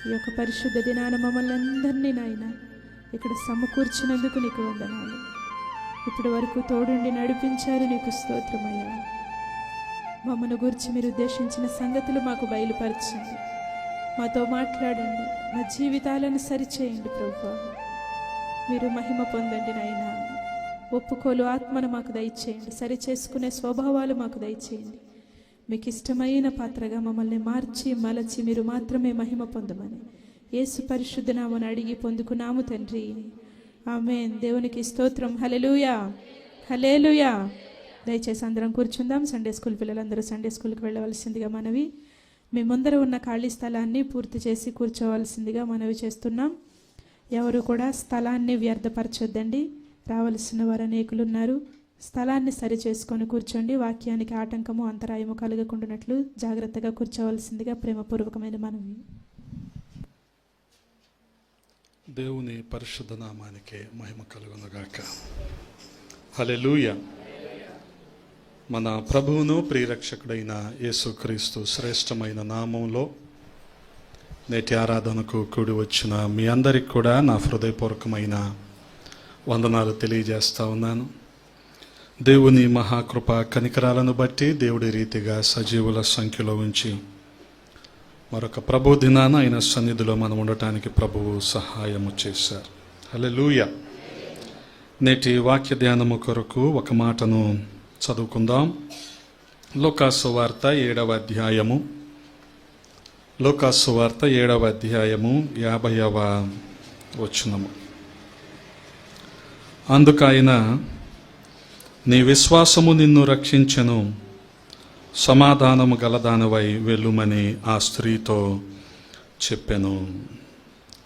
ఈ యొక్క పరిశుద్ధ దినాన మమ్మల్ని అందరినీ నాయన ఇక్కడ సమకూర్చినందుకు నీకు వందనాలు. ఇప్పటి వరకు తోడుండి నడిపించారు, నీకు స్తోత్రమయ్యా. మమ్మల్ని గురించి మీరు ఉద్దేశించిన సంగతులు మాకు బయలుపరచండి, మాతో మాట్లాడండి, మా జీవితాలను సరిచేయండి ప్రభువా. మీరు మహిమ పొందండి నాయన. ఒప్పుకోలు ఆత్మను మాకు దయచేయండి, సరిచేసుకునే స్వభావాలు మాకు దయచేయండి. మీకు ఇష్టమైన పాత్రగా మమ్మల్ని మార్చి మలచి మీరు మాత్రమే మహిమ పొందమని యేసు పరిశుద్ధ నామమున అడిగి పొందుకున్నాము తండ్రి, ఆమేన్. దేవునికి స్తోత్రం. హల్లెలూయా, హల్లెలూయా. దయచేసి అందరం కూర్చుందాం. సండే స్కూల్ పిల్లలందరూ సండే స్కూల్కి వెళ్ళవలసిందిగా మనవి. మీ ముందర ఉన్న ఖాళీ స్థలాన్ని పూర్తి చేసి కూర్చోవలసిందిగా మనవి చేస్తున్నాం. ఎవరు కూడా స్థలాన్ని వ్యర్థపరచొద్దండి. రావలసిన వారు అనేకులు ఉన్నారు. స్థలాన్ని సరి చేసుకొని కూర్చోండి. వాక్యానికి ఆటంకము అంతరాయము కలగకుండానట్లు జాగ్రత్తగా కూర్చోవలసిందిగా ప్రేమపూర్వకమైన మనవి. దేవుని పరిశుద్ధ నామానికి మహిమ కలుగునుగాక. హల్లెలూయా. మన ప్రభువును ప్రియరక్షకుడైన యేసుక్రీస్తు శ్రేష్టమైన నామంలో నేటి ఆరాధనకు కూడి వచ్చిన మీ అందరికి కూడా నా హృదయపూర్వకమైన వందనాలు తెలియజేస్తా ఉన్నాను. దేవుని మహాకృప కనికరాలను బట్టి దేవుడి రీతిగా సజీవుల సంఖ్యలో ఉంచి మరొక ప్రభు దినాన ఆయన సన్నిధిలో మనం ఉండటానికి ప్రభువు సహాయము చేశారు. హల్లెలూయా. నేటి వాక్య ధ్యానము కొరకు ఒక మాటను చదువుకుందాం. లూకాసు వార్త 7వ అధ్యాయము, లూకాసు వార్త 7వ అధ్యాయము 50వ వచనము. అందుకైన నీ విశ్వాసము నిన్ను రక్షించెను, సమాధానము గలదానవై వెళ్ళుమని ఆ స్త్రీతో చెప్పెను.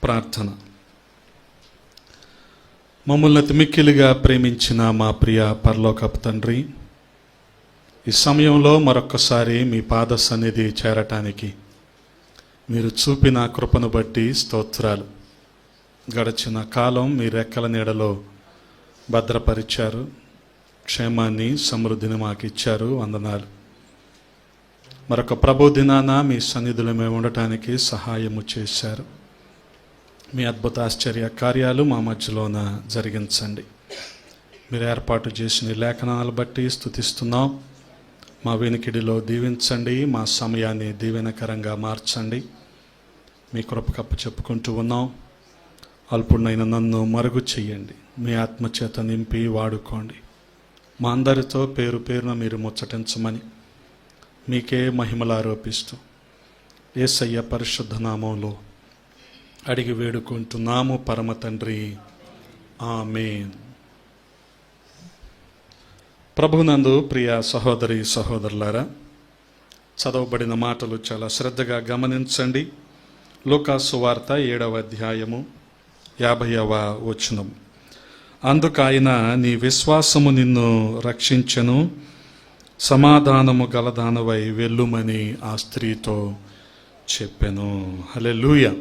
ప్రార్థన. మమ్మల్ని అతిమిక్కిలిగా ప్రేమించిన మా ప్రియ పరలోకపు తండ్రి, ఈ సమయంలో మరొక్కసారి మీ పాద సన్నిధి చేరటానికి మీరు చూపిన కృపను బట్టి స్తోత్రాలు. గడిచిన కాలం మీ రెక్కల నీడలో భద్రపరిచారు, క్షేమాన్ని సమృద్ధిని మాకు ఇచ్చారు. వందనాలు. మరొక ప్రభు దినాన మీ సన్నిధిలో మేము ఉండటానికి సహాయము చేశారు. మీ అద్భుత ఆశ్చర్య కార్యాలు మా మధ్యలోన జరిగించండి. మీరు ఏర్పాటు చేసిన లేఖనాలు బట్టి స్తుతిస్తున్నాం. మా వెనుకిడిలో దీవించండి, మా సమయాన్ని దీవెనకరంగా మార్చండి. మీ కృపకప్ప చెప్పుకుంటూ ఉన్నాం. అల్పుడైన నన్ను మరుగు చెయ్యండి, మీ ఆత్మచేత నింపి వాడుకోండి. మా అందరితో పేరు పేరున మీరు ముచ్చటించమని మీకే మహిమలు ఆరోపిస్తూ యేసయ్య పరిశుద్ధ నామంలో అడిగి వేడుకుంటున్నాము పరమ తండ్రి, ఆమేన్. ప్రభునందు ప్రియ సహోదరి సహోదరులారా, చదవబడిన మాటలు చాలా శ్రద్ధగా గమనించండి. లూకాసు వార్త 7వ అధ్యాయము 50వ వచనం. అందుకైన నీ విశ్వాసము నిన్ను రక్షించెను, సమాధానము గలదానవై వెళ్ళుమని ఆ స్త్రీతో చెప్పెను. హల్లెలూయా.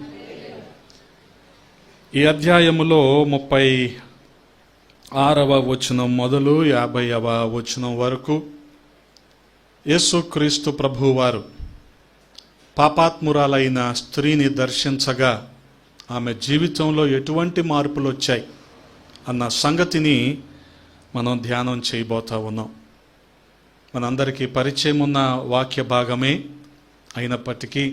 ఈ అధ్యాయములో 36వ వచనం మొదలు 50వ వచనం వరకు యేసుక్రీస్తు ప్రభువారు పాపాత్మురాలైన స్త్రీని దర్శించగా ఆమె జీవితంలో ఎటువంటి మార్పులు వచ్చాయి అన్న సంగతిని మనం ధ్యానం చేయబోతా ఉన్నాం. మనందరికీ పరిచయం ఉన్న వాక్య భాగమే అయినప్పటికీ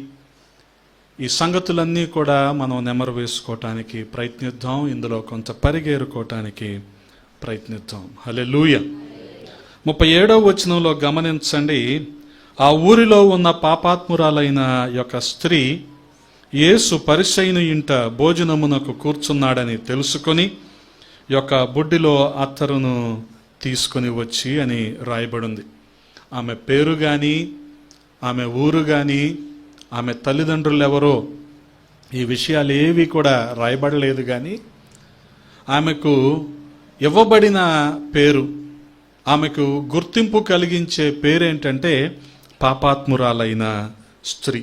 ఈ సంగతులన్నీ కూడా మనం నెమరు వేసుకోవటానికి ప్రయత్నిద్దాం. ఇందులో కొంత పరిగేరుకోవటానికి ప్రయత్నిద్దాం. హల్లెలూయా. 37వ వచనంలో గమనించండి. ఆ ఊరిలో ఉన్న పాపాత్మురాలైన యొక్క స్త్రీ యేసు పరిసయ్యుని ఇంట భోజనమునకు కూర్చున్నాడని తెలుసుకొని యొక్క బుడ్డిలో అత్తరును తీసుకొని వచ్చి అని రాయబడింది. ఆమె పేరు కానీ, ఆమె ఊరు కానీ, ఆమె తల్లిదండ్రులు ఎవరో ఈ విషయాలు ఏవి కూడా రాయబడలేదు. కానీ ఆమెకు ఇవ్వబడిన పేరు, ఆమెకు గుర్తింపు కలిగించే పేరేంటంటే పాపాత్మురాలైన స్త్రీ.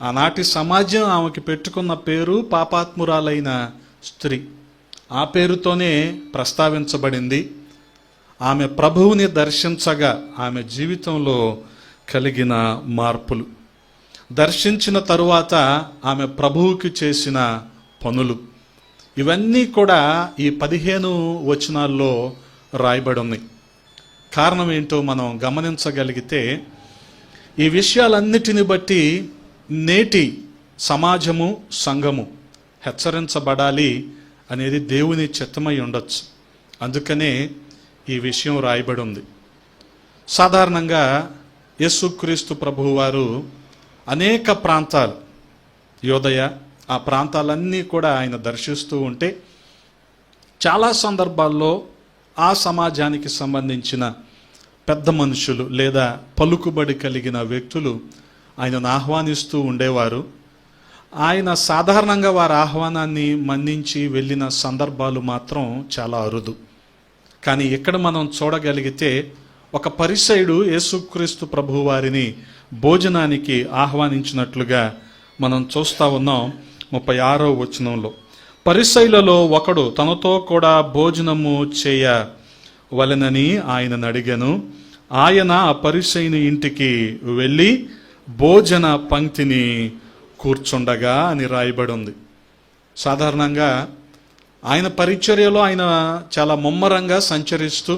ఆనాటి సమాజం ఆమెకి పెట్టుకున్న పేరు పాపాత్మురాలైన స్త్రీ. ఆ పేరుతోనే ప్రస్తావించబడింది. ఆమె ప్రభువుని దర్శించగా ఆమె జీవితంలో కలిగిన మార్పులు. దర్శించిన తరువాత ఆమె ప్రభువుకి చేసిన పనులు, ఇవన్నీ కూడా ఈ 15 వచనాల్లో రాయబడి ఉన్నాయి. కారణం ఏంటో మనం గమనించగలిగితే ఈ విషయాలన్నిటిని బట్టి నేటి సమాజము, సంఘము హెచ్చరించబడాలి అనేది దేవుని చిత్తమై ఉండొచ్చు. అందుకనే ఈ విషయం రాయబడి ఉంది. సాధారణంగా యేసుక్రీస్తు ప్రభువు వారు అనేక ప్రాంతాలు, యోదయ ఆ ప్రాంతాలన్నీ కూడా ఆయన దర్శిస్తూ ఉంటే చాలా సందర్భాల్లో ఆ సమాజానికి సంబంధించిన పెద్ద మనుషులు లేదా పలుకుబడి కలిగిన వ్యక్తులు ఆయనను ఆహ్వానిస్తూ ఉండేవారు. ఆయన సాధారణంగా వారి ఆహ్వానాన్ని మన్నించి వెళ్ళిన సందర్భాలు మాత్రం చాలా అరుదు. కానీ ఇక్కడ మనం చూడగలిగితే ఒక పరిసయుడు యేసుక్రీస్తు ప్రభువు వారిని భోజనానికి ఆహ్వానించినట్లుగా మనం చూస్తూ ఉన్నాం. 36వ వచనంలో, పరిసయులలో ఒకడు తనతో కూడా భోజనము చేయవలెనని ఆయనను అడిగాను. ఆయన ఆ పరిసయుని ఇంటికి వెళ్ళి భోజన పంక్తిని కూర్చుండగా అని రాయబడి ఉంది. సాధారణంగా ఆయన పరిచర్యలో ఆయన చాలా ముమ్మరంగా సంచరిస్తూ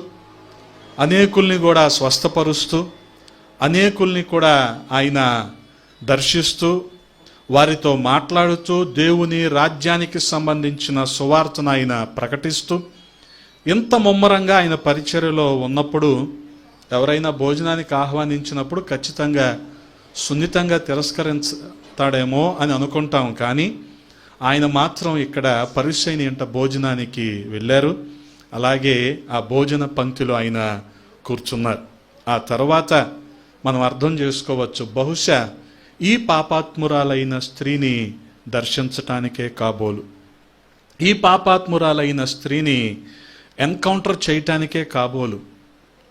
అనేకుల్ని కూడా స్వస్థపరుస్తూ అనేకుల్ని కూడా ఆయన దర్శిస్తూ వారితో మాట్లాడుతూ దేవుని రాజ్యానికి సంబంధించిన సువార్తను ఆయన ప్రకటిస్తూ ఇంత ముమ్మరంగా ఆయన పరిచర్యలో ఉన్నప్పుడు ఎవరైనా భోజనానికి ఆహ్వానించినప్పుడు ఖచ్చితంగా సున్నితంగా తిరస్కరించుతాడేమో అని అనుకుంటాం. కానీ ఆయన మాత్రం ఇక్కడ పరిసయ్యుని ఇంట భోజనానికి వెళ్ళారు. అలాగే ఆ భోజన పంక్తిలో ఆయన కూర్చున్నారు. ఆ తర్వాత మనం అర్థం చేసుకోవచ్చు, బహుశా ఈ పాపాత్మురాలైన స్త్రీని దర్శించటానికే కాబోలు, ఈ పాపాత్మురాలైన స్త్రీని ఎన్కౌంటర్ చేయటానికే కాబోలు.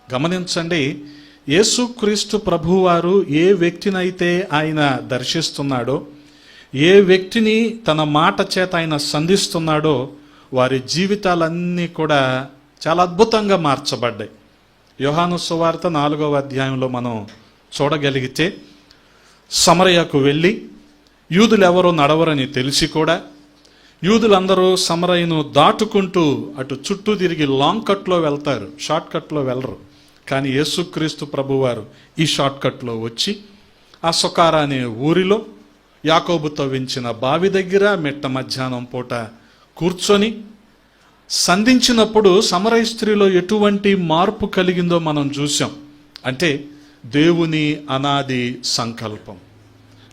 గమనించండి, యేసుక్రీస్తు ప్రభువారు ఏ వ్యక్తినైతే ఆయన దర్శిస్తున్నాడో, ఏ వ్యక్తిని తన మాట చేత ఆయన సంధిస్తున్నాడో వారి జీవితాలన్నీ కూడా చాలా అద్భుతంగా మార్చబడ్డాయి. యోహాను సువార్త 4వ అధ్యాయంలో మనం చూడగలిగితే, సమరయకు వెళ్ళి యూదులు ఎవరో నడవరని తెలిసి కూడా యూదులందరూ సమరయను దాటుకుంటూ అటు చుట్టూ తిరిగి లాంగ్ కట్లో వెళ్తారు, షార్ట్ కట్లో వెళ్ళరు. కానీ యేసుక్రీస్తు ప్రభువారు ఈ షార్ట్ కట్లో వచ్చి ఆ సుకారా అనే ఊరిలో యాకోబు తవ్వించిన బావి దగ్గర మిట్ట మధ్యాహ్నం పూట కూర్చొని సంధించినప్పుడు సమరయ స్త్రీలో ఎటువంటి మార్పు కలిగిందో మనం చూసాం. అంటే దేవుని అనాది సంకల్పం.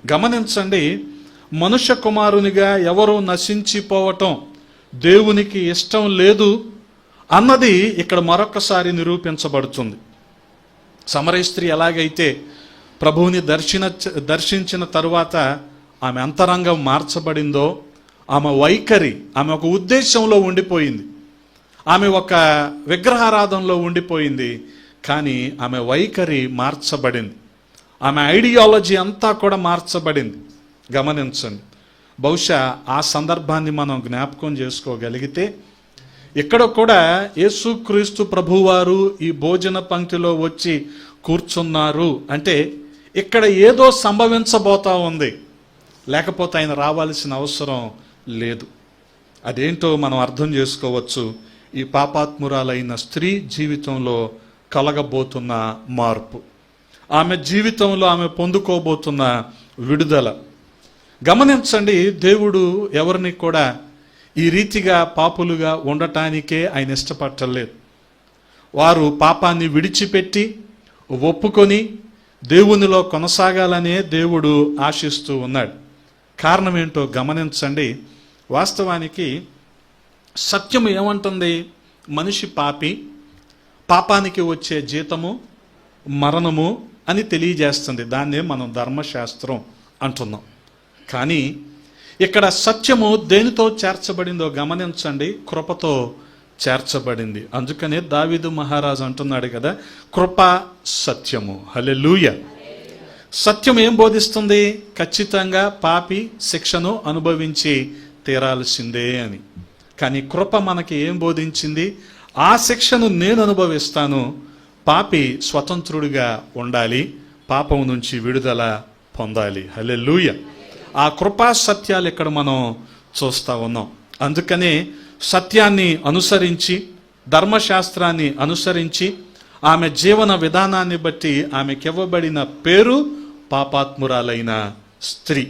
గమనించండి, మనుష్య కుమారునిగా ఎవరో నశించిపోవటం దేవునికి ఇష్టం లేదు అన్నది ఇక్కడ మరొకసారి నిరూపించబడుతుంది. సమరయ స్త్రీ ఎలాగైతే ప్రభువుని దర్శించిన తరువాత ఆమె అంతరంగం మార్చబడిందో, ఆమె వైఖరి, ఆమె ఒక ఉద్దేశంలో ఉండిపోయింది, ఆమె ఒక విగ్రహారాధనలో ఉండిపోయింది. కానీ ఆమె వైఖరి మార్చబడింది, ఆమె ఐడియాలజీ అంతా కూడా మార్చబడింది. గమనించండి, బహుశా ఆ సందర్భాన్ని మనం జ్ఞాపకం చేసుకోగలిగితే ఇక్కడ కూడా యేసుక్రీస్తు ప్రభువారు ఈ భోజన పంక్తిలో వచ్చి కూర్చున్నారు అంటే ఇక్కడ ఏదో సంభవించబోతా ఉంది, లేకపోతే ఆయన రావాల్సిన అవసరం లేదు. అదేంటో మనం అర్థం చేసుకోవచ్చు. ఈ పాపాత్మురాలైన స్త్రీ జీవితంలో కలగబోతున్న మార్పు, ఆమె జీవితంలో ఆమె పొందుకోబోతున్న విడుదల. గమనించండి, దేవుడు ఎవరిని కూడా ఈ రీతిగా పాపులుగా ఉండటానికే ఆయన ఇష్టపడలేదు. వారు పాపాన్ని విడిచిపెట్టి ఒప్పుకొని దేవునిలో కొనసాగాలనే దేవుడు ఆశిస్తూ ఉన్నాడు. కారణం ఏంటో గమనించండి. వాస్తవానికి సత్యం ఏమంటుంది? మనిషి పాపి, పాపానికి వచ్చే జీతము మరణము అని తెలియజేస్తుంది. దాన్నే మనం ధర్మశాస్త్రం అంటున్నాం. కానీ ఇక్కడ సత్యము దేనితో చేర్చబడిందో గమనించండి, కృపతో చేర్చబడింది. అందుకనే దావీదు మహారాజు అంటున్నాడు కదా, కృప సత్యము. హల్లెలూయా. సత్యం ఏం బోధిస్తుంది? ఖచ్చితంగా పాపి శిక్షను అనుభవించి తీరాల్సిందే అని. కానీ కృప మనకి ఏం బోధించింది? ఆ శిక్షను నేను అనుభవిస్తాను, పాపి స్వతంత్రుడిగా ఉండాలి, పాపం నుంచి విడుదల పొందాలి. హల్లెలూయా. ఆ కృపా సత్యాలు ఇక్కడ మనం చూస్తూ ఉన్నాం. అందుకనే సత్యాన్ని అనుసరించి, ధర్మశాస్త్రాన్ని అనుసరించి, ఆమె జీవన విధానాన్ని బట్టి ఆమెకివ్వబడిన పేరు పాపాత్మురాలైన స్త్రీ.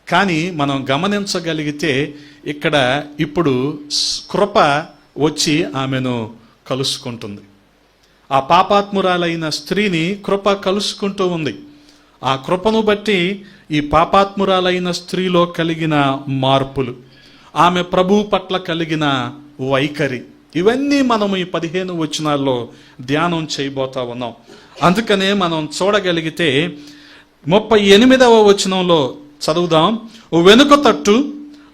కానీ మనం గమనించగలిగితే ఇక్కడ ఇప్పుడు కృప వచ్చి ఆమెను కలుసుకుంటుంది. ఆ పాపాత్మురాలైన స్త్రీని కృప కలుసుకుంటూ ఉంది. ఆ కృపను బట్టి ఈ పాపాత్మురాలైన స్త్రీలో కలిగిన మార్పులు, ఆమె ప్రభువు పట్ల కలిగిన వైఖరి, ఇవన్నీ మనము ఈ 15 వచనాల్లో ధ్యానం చేయబోతా ఉన్నాం. అందుకనే మనం చూడగలిగితే 38వ వచనంలో చదువుదాం. వెనుక తట్టు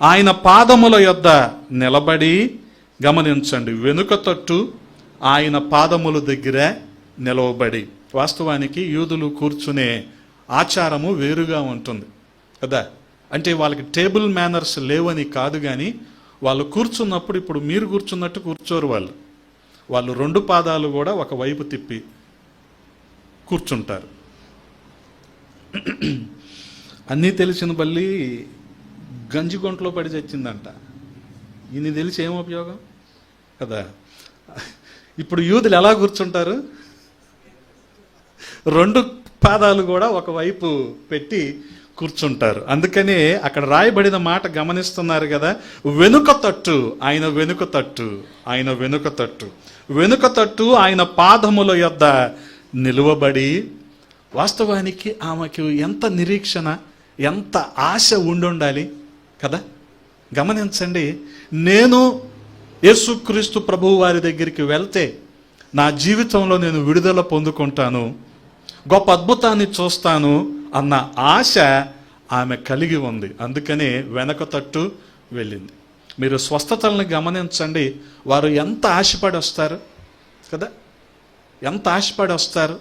ఆయన పాదముల యొద్ద నిలబడి, గమనించండి, వెనుక తట్టు ఆయన పాదముల దగ్గర నిలవబడి. వాస్తవానికి యూదులు కూర్చునే ఆచారము వేరుగా ఉంటుంది కదా. అంటే వాళ్ళకి టేబుల్ మేనర్స్ లేవని కాదు, కానీ వాళ్ళు కూర్చున్నప్పుడు ఇప్పుడు మీరు కూర్చున్నట్టు కూర్చోరు. వాళ్ళు 2 పాదాలు కూడా ఒకవైపు తిప్పి కూర్చుంటారు. అన్నీ తెలిసిన బల్లి గంజిగొంట్లో పడి చచ్చిందంట. ఇన్ని తెలిసి ఏం ఉపయోగం కదా. ఇప్పుడు యూదులు ఎలా కూర్చుంటారు? 2 పాదాలు కూడా ఒకవైపు పెట్టి కూర్చుంటారు. అందుకనే అక్కడ రాయబడిన మాట గమనిస్తున్నారు కదా, వెనుక తట్టు, ఆయన వెనుక తట్టు, ఆయన వెనుక తట్టు, వెనుక తట్టు ఆయన పాదముల యొద్ద నిలువబడి. వాస్తవానికి ఆమెకు ఎంత నిరీక్షణ, ఎంత ఆశ ఉండాలి కదా. గమనించండి, నేను యేసుక్రీస్తు ప్రభువు వారి దగ్గరికి వెళ్తే నా జీవితంలో నేను విడుదల పొందుకుంటాను, గొప్ప అద్భుతాన్ని చూస్తాను అన్న ఆశ ఆమె కలిగి ఉంది. అందుకనే వెనక తట్టు వెళ్ళింది. మీరు స్వస్థతలను గమనించండి, వారు ఎంత ఆశపడి వస్తారు కదా, ఎంత ఆశపడి వస్తారు.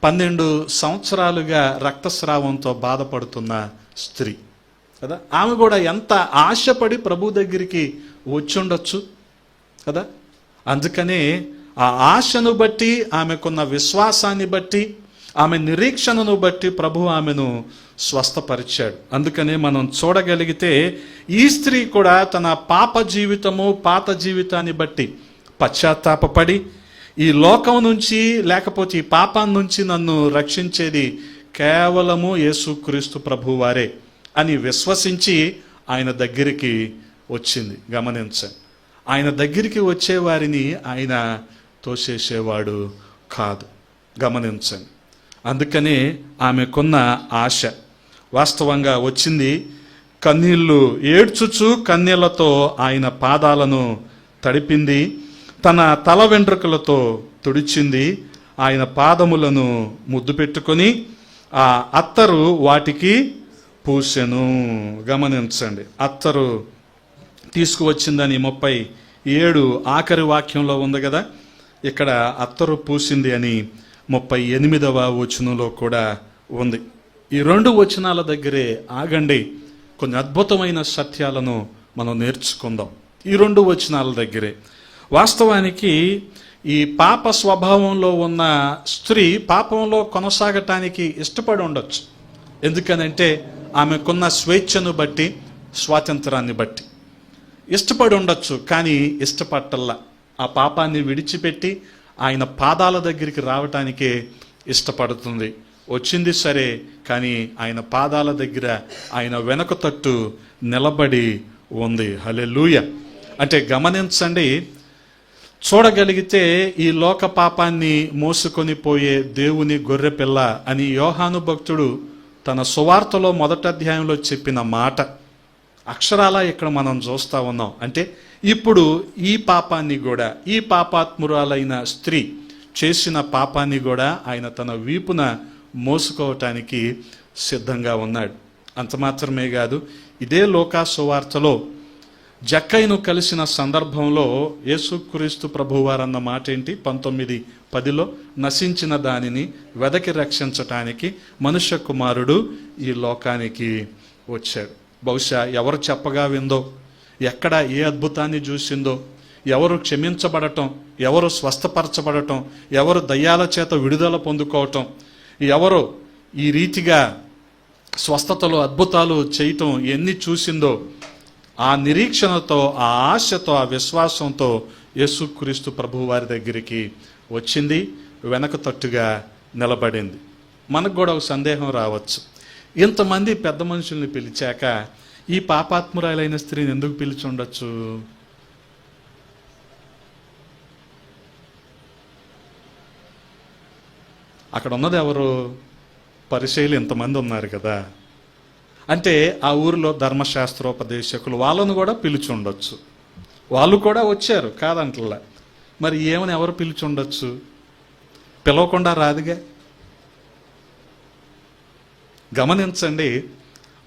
12 సంవత్సరాలుగా రక్తస్రావంతో బాధపడుతున్న స్త్రీ కదా, ఆమె కూడా ఎంత ఆశపడి ప్రభు దగ్గరికి వచ్చి ఉండొచ్చు కదా. అందుకనే ఆ ఆశను బట్టి, ఆమెకున్న విశ్వాసాన్ని బట్టి, ఆమె నిరీక్షణను బట్టి ప్రభు ఆమెను స్వస్థపరిచాడు. అందుకనే మనం చూడగలిగితే ఈ స్త్రీ కూడా తన పాప జీవితము, పాత జీవితాన్ని బట్టి పశ్చాత్తాపపడి, ఈ లోకం నుంచి, లేకపోతే ఈ పాపాన్ని నుంచి నన్ను రక్షించేది కేవలము యేసుక్రీస్తు ప్రభు వారే అని విశ్వసించి ఆయన దగ్గరికి వచ్చింది. గమనించండి, ఆయన దగ్గరికి వచ్చేవారిని ఆయన తోసేసేవాడు కాదు. గమనించండి. అందుకనే ఆమెకున్న ఆశ వాస్తవంగా వచ్చింది. కన్నీళ్లు ఏడ్చుచు కన్నీళ్లతో ఆయన పాదాలను తడిపింది, తన తల వెంట్రుకలతో తుడిచింది, ఆయన పాదములను ముద్దు పెట్టుకొని ఆ అత్తరు వాటికి పూసెను. గమనించండి, అత్తరు తీసుకువచ్చిందని 37 ఆఖరి వాక్యంలో ఉంది కదా. ఇక్కడ అత్తరు పూసింది అని 38వ వచనంలో కూడా ఉంది. ఈ 2 వచనాల దగ్గరే ఆగండి, కొన్ని అద్భుతమైన సత్యాలను మనం నేర్చుకుందాం. ఈ 2 వచనాల దగ్గరే వాస్తవానికి ఈ పాప స్వభావంలో ఉన్న స్త్రీ పాపంలో కొనసాగటానికి ఇష్టపడి ఉండొచ్చు. ఎందుకనంటే ఆమెకున్న స్వేచ్ఛను బట్టి, స్వాతంత్రాన్ని బట్టి ఇష్టపడి ఉండొచ్చు. కానీ ఇష్టపట్టల్లా, ఆ పాపాన్ని విడిచిపెట్టి ఆయన పాదాల దగ్గరికి రావటానికే ఇష్టపడుతుంది. వచ్చింది సరే, కానీ ఆయన పాదాల దగ్గర ఆయన వెనక తట్టు నిలబడి ఉంది. హల్లెలూయా. అంటే గమనించండి, చూడగలిగితే ఈ లోక పాపాన్ని మోసుకొని పోయే దేవుని గొర్రెపిల్ల అని యోహాను భక్తుడు తన సువార్తలో 1వ అధ్యాయంలో చెప్పిన మాట అక్షరాలా ఇక్కడ మనం చూస్తా ఉన్నాం. అంటే ఇప్పుడు ఈ పాపాన్ని కూడా, ఈ పాపాత్మురాలైన స్త్రీ చేసిన పాపాన్ని కూడా ఆయన తన వీపున మోసుకోవటానికి సిద్ధంగా ఉన్నాడు. అంత మాత్రమే కాదు, ఇదే లోకా సువార్తలో జక్కయ్యను కలిసిన సందర్భంలో యేసుక్రీస్తు ప్రభువారన్న మాట ఏంటి? 19:10లో నశించిన దానిని వెదకి రక్షించటానికి మనుష్య కుమారుడు ఈ లోకానికి వచ్చాడు. బహుశా ఎవరు చెప్పగా విందో, ఎక్కడ ఏ అద్భుతాన్ని చూసిందో, ఎవరు క్షమించబడటం, ఎవరు స్వస్థపరచబడటం, ఎవరు దయ్యాల చేత విడుదల పొందుకోవటం, ఎవరు ఈ రీతిగా స్వస్థతలు, అద్భుతాలు చేయటం ఎన్ని చూసిందో, ఆ నిరీక్షణతో, ఆ ఆశతో, ఆ విశ్వాసంతో యేసుక్రీస్తు ప్రభువు వారి దగ్గరికి వచ్చింది, వెనక తట్టుగా నిలబడింది. మనకు కూడా ఒక సందేహం రావచ్చు, ఇంతమంది పెద్ద మనుషుల్ని పిలిచాక ఈ పాపాత్మురాలైన స్త్రీని ఎందుకు పిలిచి ఉండొచ్చు? అక్కడ ఉన్నది ఎవరు? పరిసయ్యులు ఇంతమంది ఉన్నారు కదా. అంటే ఆ ఊరిలో ధర్మశాస్త్రోపదేశకులు, వాళ్ళను కూడా పిలిచి ఉండొచ్చు. వాళ్ళు కూడా వచ్చారు, కాదంటలా. మరి ఏమని ఎవరు పిలిచి ఉండొచ్చు? పిలవకుండా రాదుగా. గమనించండి,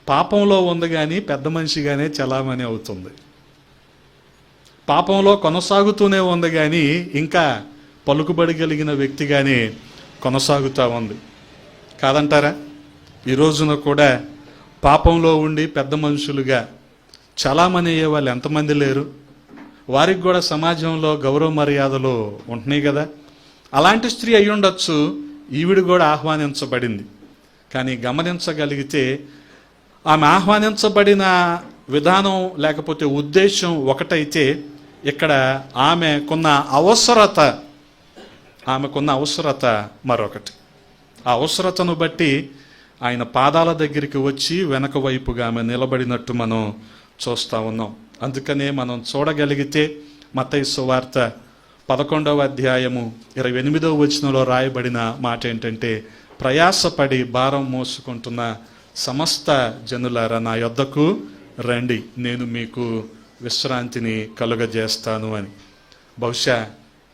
పాపంలో ఉంది కానీ పెద్ద మనిషిగానే చలామణి అవుతుంది. పాపంలో కొనసాగుతూనే ఉంది కానీ ఇంకా పలుకుబడి కలిగిన వ్యక్తిగానే కొనసాగుతూ ఉంది, కాదంటారా? ఈ రోజున కూడా పాపంలో ఉండి పెద్ద మనుషులుగా చలామణి అయ్యే వాళ్ళు ఎంతమంది లేరు? వారికి కూడా సమాజంలో గౌరవ మర్యాదలు ఉంటున్నాయి కదా. అలాంటి స్త్రీ అయి ఉండొచ్చు, ఈవిడ కూడా ఆహ్వానించబడింది. కానీ గమనించగలిగితే ఆమె ఆహ్వానించబడిన విధానం లేకపోతే ఉద్దేశం ఒకటైతే, ఇక్కడ ఆమెకున్న అవసరత మరొకటి. ఆ అవసరతను బట్టి ఆయన పాదాల దగ్గరికి వచ్చి వెనక వైపుగా ఆమె నిలబడినట్టు మనం చూస్తూ ఉన్నాం. అందుకనే మనం చూడగలిగితే మత్తయి సువార్త 11వ అధ్యాయము 28వ వచనంలో రాయబడిన మాట ఏంటంటే, ప్రయాసపడి భారం మోసుకుంటున్న సమస్త జనులారా నా యొద్దకు రండి, నేను మీకు విశ్రాంతిని కలుగజేస్తాను అని. బహుశా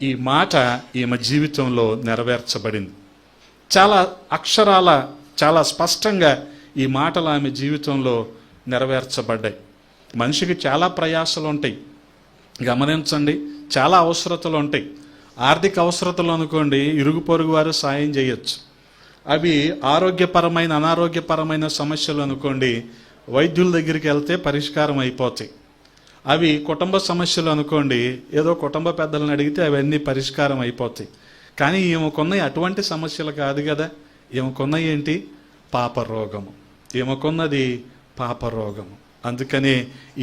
ఈ మాట ఈమె జీవితంలో నెరవేర్చబడింది. చాలా అక్షరాల, చాలా స్పష్టంగా ఈ మాటలు ఆమె జీవితంలో నెరవేర్చబడ్డాయి. మనిషికి చాలా ప్రయాసలు ఉంటాయి, గమనించండి. చాలా అవసరతలు ఉంటాయి. ఆర్థిక అవసరతలు అనుకోండి, ఇరుగు పొరుగు వారు సాయం చేయొచ్చు. అవి ఆరోగ్యపరమైన, అనారోగ్యపరమైన సమస్యలు అనుకోండి, వైద్యుల దగ్గరికి వెళ్తే పరిష్కారం అయిపోతాయి. అవి కుటుంబ సమస్యలు అనుకోండి, ఏదో కుటుంబ పెద్దలను అడిగితే అవన్నీ పరిష్కారం అయిపోతాయి. కానీ ఈమెకున్నవి అటువంటి సమస్యలు కాదు కదా. ఈమెకున్నవి ఏంటి? పాపరోగము. ఈమెకున్నది పాపరోగము. అందుకని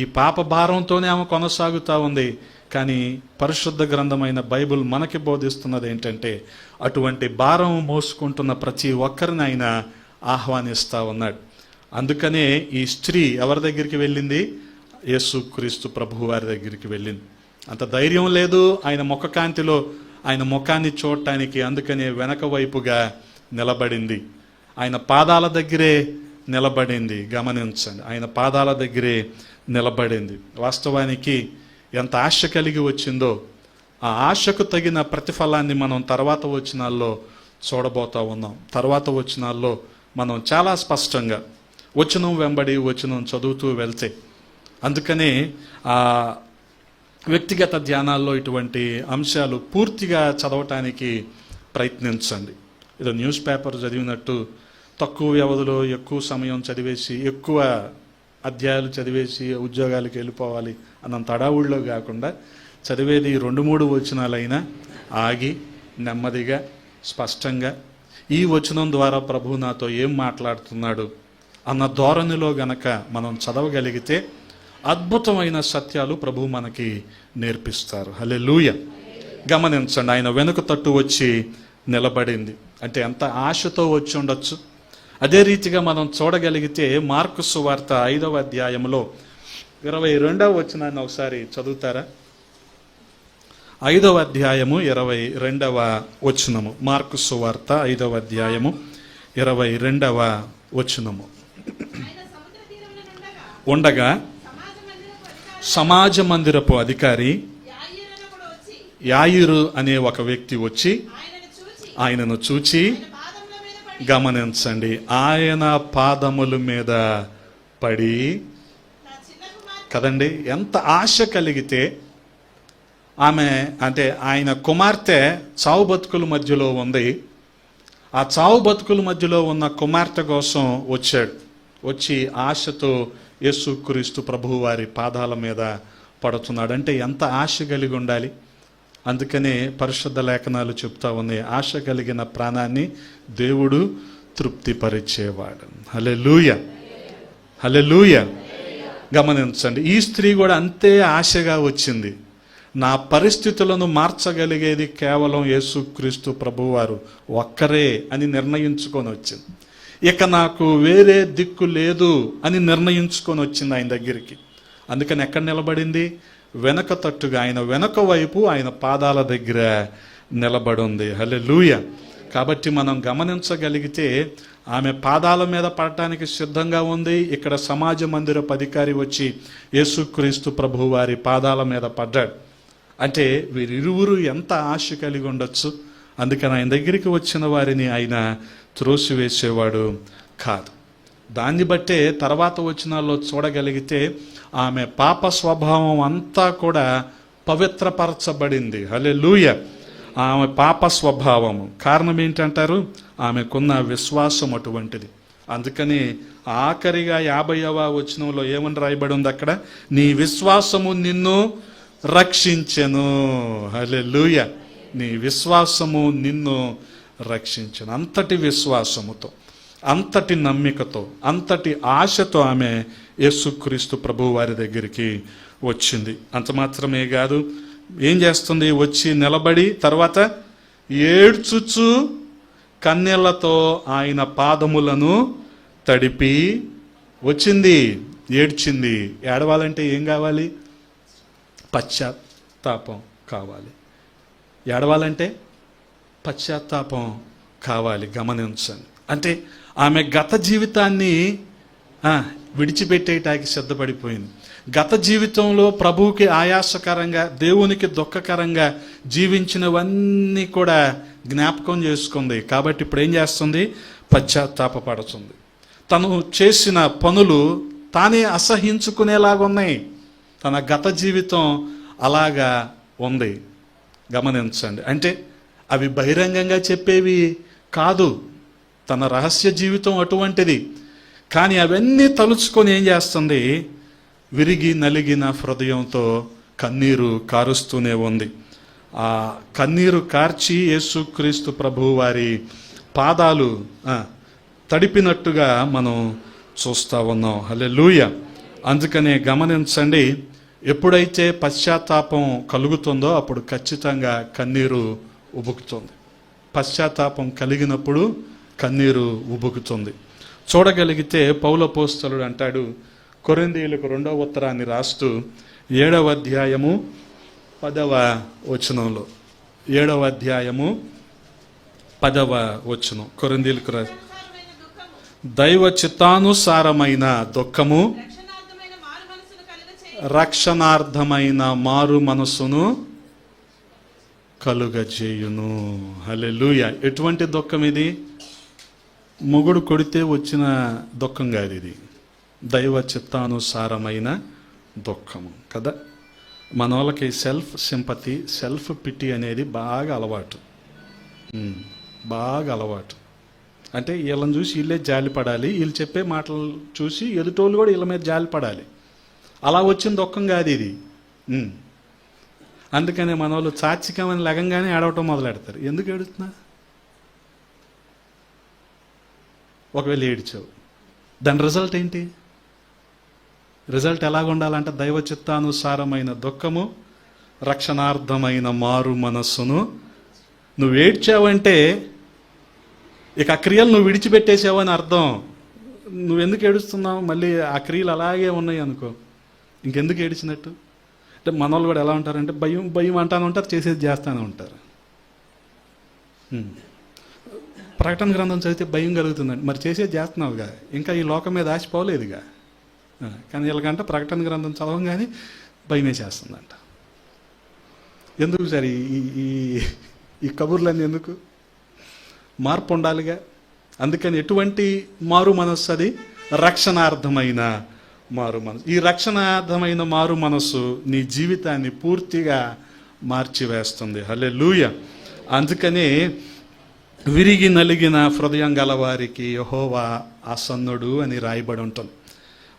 ఈ పాప భారంతోనే ఆమె కొనసాగుతూ ఉంది. కానీ పరిశుద్ధ గ్రంథమైన బైబిల్ మనకి బోధిస్తున్నది ఏంటంటే, అటువంటి భారం మోసుకుంటున్న ప్రతి ఒక్కరిని ఆయన ఆహ్వానిస్తూ ఉన్నాడు. అందుకనే ఈ స్త్రీ ఎవరి దగ్గరికి వెళ్ళింది? యేసుక్రీస్తు ప్రభువు వారి దగ్గరికి వెళ్ళింది. అంత ధైర్యం లేదు ఆయన ముఖకాంతిలో ఆయన ముఖాన్ని చూడటానికి. అందుకనే వెనక వైపుగా నిలబడింది, ఆయన పాదాల దగ్గరే నిలబడింది. గమనించండి, ఆయన పాదాల దగ్గరే నిలబడింది. వాస్తవానికి ఎంత ఆశ కలిగి వచ్చిందో, ఆ ఆశకు తగిన ప్రతిఫలాన్ని మనం తర్వాత వచనాల్లో చూడబోతా ఉన్నాం. తర్వాత వచనాల్లో మనం చాలా స్పష్టంగా వచనం వెంబడి వచనం చదువుతూ వెళ్తే, అందుకనే ఆ వ్యక్తిగత ధ్యానాల్లో ఇటువంటి అంశాలు పూర్తిగా చదవటానికి ప్రయత్నించండి. ఏదో న్యూస్ పేపర్ చదివినట్టు తక్కువ వ్యవధిలో ఎక్కువ సమయం చదివేసి, ఎక్కువ అధ్యాయాలు చదివేసి ఉద్యోగాలకు వెళ్ళిపోవాలి అన్నంత అడావుల్లో కాకుండా, చదివేది 2-3 వచనాలైనా ఆగి నెమ్మదిగా స్పష్టంగా ఈ వచనం ద్వారా ప్రభువు నాతో ఏం మాట్లాడుతున్నాడు అన్న ధోరణిలో గనక మనం చదవగలిగితే అద్భుతమైన సత్యాలు ప్రభువు మనకి నేర్పిస్తారు. హల్లెలూయా. గమనించండి, ఆయన వెనుక తట్టు వచ్చి నిలబడింది అంటే ఎంత ఆశతో వచ్చి ఉండొచ్చు. అదే రీతిగా మనం చూడగలిగితే మార్కు సువార్త 5వ అధ్యాయంలో 22వ వచనాన్ని ఒకసారి చదువుతారా? 5వ అధ్యాయము 22వ వచనము. మార్కు సువార్త 5వ అధ్యాయము 22వ వచనము. ఉండగా సమాజ మందిరపు అధికారి యాయిరు అనే ఒక వ్యక్తి వచ్చి ఆయనను చూచి, గమనించండి, ఆయన పాదముల మీద పడి, కదండి ఎంత ఆశ కలిగితే ఆమె అంటే ఆయన కుమార్తె చావు బతుకుల మధ్యలో ఉంది. ఆ చావు బతుకుల మధ్యలో ఉన్న కుమార్తె కోసం వచ్చాడు. వచ్చి ఆశతో యేసుక్రీస్తు ప్రభువు వారి పాదాల మీద పడుతున్నాడు. అంటే ఎంత ఆశ కలిగి ఉండాలి. అందుకనే పరిశుద్ధ లేఖనాలు చెప్తా ఉన్నాయి, ఆశ కలిగిన ప్రాణాన్ని దేవుడు తృప్తిపరిచేవాడు. హల్లెలూయా, హల్లెలూయా. గమనించండి, ఈ స్త్రీ కూడా అంతే ఆశగా వచ్చింది. నా పరిస్థితులను మార్చగలిగేది కేవలం యేసుక్రీస్తు ప్రభువారు ఒక్కరే అని నిర్ణయించుకొని వచ్చింది. ఇక నాకు వేరే దిక్కు లేదు అని నిర్ణయించుకొని వచ్చింది ఆయన దగ్గరికి. అందుకని ఎక్కడ నిలబడింది? వెనక తట్టుగా, ఆయన వెనక వైపు ఆయన పాదాల దగ్గర నిలబడి ఉంది. హల్లెలూయా. కాబట్టి మనం గమనించగలిగితే ఆమె పాదాల మీద పడటానికి సిద్ధంగా ఉంది. ఇక్కడ సమాజ మందిరపు అధికారి వచ్చి యేసుక్రీస్తు ప్రభు వారి పాదాల మీద పడ్డాడు. అంటే వీరిరువురు ఎంత ఆశ కలిగి ఉండొచ్చు. అందుకని ఆయన దగ్గరికి వచ్చిన వారిని ఆయన త్రోసివేసేవాడు కాదు. దాన్ని బట్టే తర్వాత వచనాల్లో చూడగలిగితే ఆమె పాప స్వభావం అంతా కూడా పవిత్రపరచబడింది. హల్లెలూయా. ఆమె పాప స్వభావము కారణం ఏంటంటారు? ఆమెకున్న విశ్వాసం అటువంటిది. అందుకని ఆఖరిగా 50వ వచనంలో ఏమని రాయబడి ఉంది అక్కడ? నీ విశ్వాసము నిన్ను రక్షించెను. హల్లెలూయా. నీ విశ్వాసము నిన్ను రక్షించెను. అంతటి విశ్వాసముతో, అంతటి నమ్మికతో, అంతటి ఆశతో ఆమె యేసుక్రీస్తు ప్రభు వారి దగ్గరికి వచ్చింది. అంత మాత్రమే కాదు, ఏం చేస్తుంది? వచ్చి నిలబడి తర్వాత ఏడ్చుచు కన్నీళ్లతో ఆయన పాదములను తడిపి వచ్చింది. ఏడ్చింది. ఏడవాలంటే ఏం కావాలి? పశ్చాత్తాపం కావాలి. ఏడవాలంటే పశ్చాత్తాపం కావాలి. గమనించండి, అంటే ఆమె గత జీవితాన్ని విడిచిపెట్టేయటానికి సిద్ధపడిపోయింది. గత జీవితంలో ప్రభువుకి ఆయాసకరంగా, దేవునికి దుఃఖకరంగా జీవించినవన్నీ కూడా జ్ఞాపకం చేసుకుంది. కాబట్టి ఇప్పుడు ఏం చేస్తుంది? పశ్చాత్తాపపడుతుంది. తను చేసిన పనులు తానే అసహించుకునేలాగున్నాయి. తన గత జీవితం అలాగా ఉంది. గమనించండి, అంటే అవి బహిరంగంగా చెప్పేవి కాదు. తన రహస్య జీవితం అటువంటిది. కానీ అవన్నీ తలుచుకొని ఏం చేస్తుంది? విరిగి నలిగిన హృదయంతో కన్నీరు కారుస్తూనే ఉంది. ఆ కన్నీరు కార్చి యేసుక్రీస్తు ప్రభు వారి పాదాలు తడిపినట్టుగా మనం చూస్తూ ఉన్నాం. హల్లెలూయా. అందుకనే గమనించండి, ఎప్పుడైతే పశ్చాత్తాపం కలుగుతుందో అప్పుడు ఖచ్చితంగా కన్నీరు ఉబుకుతుంది. పశ్చాత్తాపం కలిగినప్పుడు కన్నీరు ఉబుకుతుంది. చూడగలిగితే పౌలు అపోస్తలుడు అంటాడు, కొరింథీయులకు 2వ ఉత్తరాన్ని రాస్తూ 7వ అధ్యాయము 10వ వచనంలో, 7వ అధ్యాయము 10వ వచనం, కొరింథీయులకు దైవ చిత్తానుసారమైన దుఃఖము రక్షణార్థమైన మారు మనసును కలుగజేయును. హల్లెలూయా. ఎటువంటి దుఃఖం ఇది? మొగుడు కొడితే వచ్చిన దుఃఖం కాదు ఇది. దైవ చిత్తానుసారమైన దుఃఖము కదా. మన వాళ్ళకి సెల్ఫ్ సింపతి, సెల్ఫ్ పిటి అనేది బాగా అలవాటు. బాగా అలవాటు. అంటే వీళ్ళని చూసి వీళ్ళే జాలి పడాలి, వీళ్ళు చెప్పే మాటలు చూసి ఎదుటోళ్ళు కూడా వీళ్ళ మీద జాలి పడాలి. అలా వచ్చిన దుఃఖం కాదు ఇది. అందుకనే మన వాళ్ళు చాచికమని లగంగానే ఏడవటం మొదలెడతారు. ఎందుకు ఏడుతున్నా? ఒకవేళ ఏడ్చావు, దాని రిజల్ట్ ఏంటి? రిజల్ట్ ఎలాగ ఉండాలంటే దైవ చిత్తానుసారమైన దుఃఖము, రక్షణార్థమైన మారు మనస్సును. నువ్వు ఏడ్చావంటే ఇక ఆ క్రియలు నువ్వు విడిచిపెట్టేసావని అర్థం. నువ్వెందుకు ఏడుస్తున్నావు? మళ్ళీ ఆ క్రియలు అలాగే ఉన్నాయి అనుకో, ఇంకెందుకు ఏడిచినట్టు? అంటే మన వాళ్ళు కూడా ఎలా ఉంటారంటే భయం భయం అంటానే ఉంటారు, చేసేది చేస్తానే ఉంటారు. ప్రకటన గ్రంథం చదివితే భయం కలుగుతుందండి. మరి చేసేది చేస్తున్నావుగా, ఇంకా ఈ లోకం మీద ఆశపోలేదుగా. కానీ వీళ్ళకంటే ప్రకటన గ్రంథం చదవంగానే భయమే చేస్తుందంట. ఎందుకు సార్ ఈ కబుర్లన్నీ ఎందుకు? మార్పు ఉండాలిగా. అందుకని ఎటువంటి మారు మనస్సు అది? రక్షణార్థమైన మారు మనసు. ఈ రక్షణార్థమైన మారు మనస్సు నీ జీవితాన్ని పూర్తిగా మార్చివేస్తుంది. హల్లెలూయా. అందుకనే విరిగి నలిగిన హృదయం గలవారికి యెహోవా ఆసన్నుడు అని రాయబడి ఉంటుంది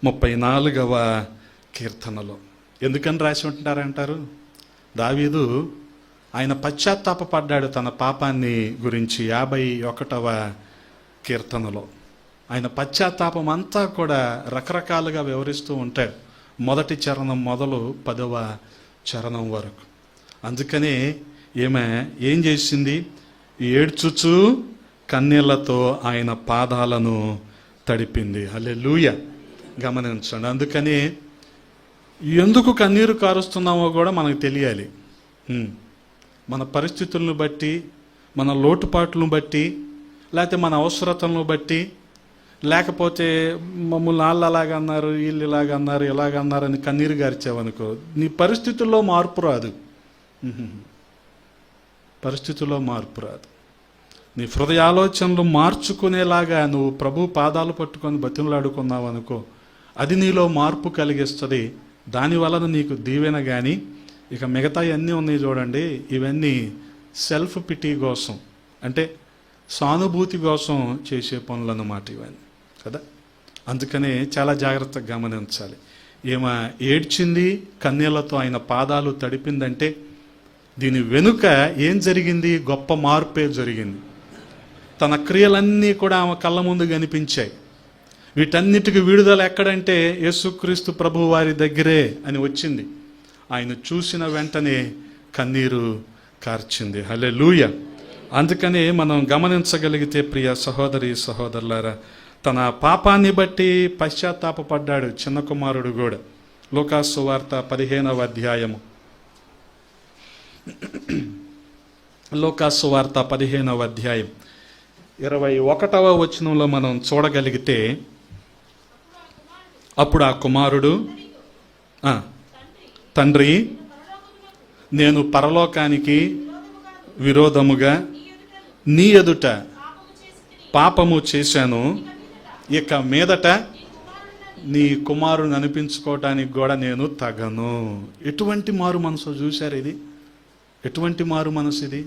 34వ కీర్తనలో. ఎందుకని రాసి ఉంటున్నారంటారు? దావీదు ఆయన పశ్చాత్తాపడ్డాడు తన పాపాన్ని గురించి. 51వ కీర్తనలో ఆయన పశ్చాత్తాపం అంతా కూడా రకరకాలుగా వివరిస్తూ ఉంటాడు. మొదటి చరణం మొదలు 10వ చరణం వరకు. అందుకనే ఈమె ఏం చేసింది? ఏడ్చుచు కన్నీళ్లతో ఆయన పాదాలను తడిపింది. హల్లెలూయా. గమనించండి. అందుకని ఎందుకు కన్నీరు కారుస్తున్నామో కూడా మనకు తెలియాలి. మన పరిస్థితులను బట్టి, మన లోటుపాట్లను బట్టి, లేకపోతే మన అవసరతలను బట్టి, లేకపోతే మమ్మల్ని వాళ్ళు అలాగన్నారు, వీళ్ళు ఇలాగన్నారు, ఇలాగన్నారు అని కన్నీరు గార్చావనుకో, నీ పరిస్థితుల్లో మార్పు రాదు. పరిస్థితుల్లో మార్పు రాదు. నీ హృదయ ఆలోచనలు మార్చుకునేలాగా నువ్వు ప్రభు పాదాలు పట్టుకొని బతిమలాడుకున్నావు అనుకో, అది నీలో మార్పు కలిగిస్తుంది. దాని వలన నీకు దీవెన. కానీ ఇక మిగతా అన్నీ ఉన్నాయి చూడండి, ఇవన్నీ సెల్ఫ్ పిటీ కోసం, అంటే సానుభూతి కోసం చేసే పనులు అన్నమాట ఇవన్నీ కదా. అందుకనే చాలా జాగ్రత్తగా గమనించాలి. ఈమె ఏడ్చింది, కన్నీళ్లతో ఆయన పాదాలు తడిపిందంటే దీని వెనుక ఏం జరిగింది? గొప్ప మార్పే జరిగింది. తన క్రియలన్నీ కూడా ఆమె కళ్ళ ముందు కనిపించాయి. వీటన్నిటికీ విడుదల ఎక్కడంటే యేసుక్రీస్తు ప్రభు వారి దగ్గరే అని వచ్చింది. ఆయన చూసిన వెంటనే కన్నీరు కార్చింది. హల్లెలూయా. అందుకనే మనం గమనించగలిగితే ప్రియ సహోదరి సహోదరులారా, తన పాపాన్ని బట్టి పశ్చాత్తాపపడ్డాడు చిన్న కుమారుడు కూడా. లూకాసు వార్త 15వ అధ్యాయము, లూకాసు వార్త 15వ అధ్యాయం 21వ వచనంలో మనం చూడగలిగితే, అప్పుడు ఆ కుమారుడు, తండ్రి, నేను పరలోకానికి విరోధముగా నీ ఎదుట పాపము చేశాను, ఇక మీదట నీ కుమారుని అనిపించుకోవటానికి కూడా నేను తగను. ఎటువంటి మారు మనసు చూశారు ఇది? ఎటువంటి మారు మనసు ఇది?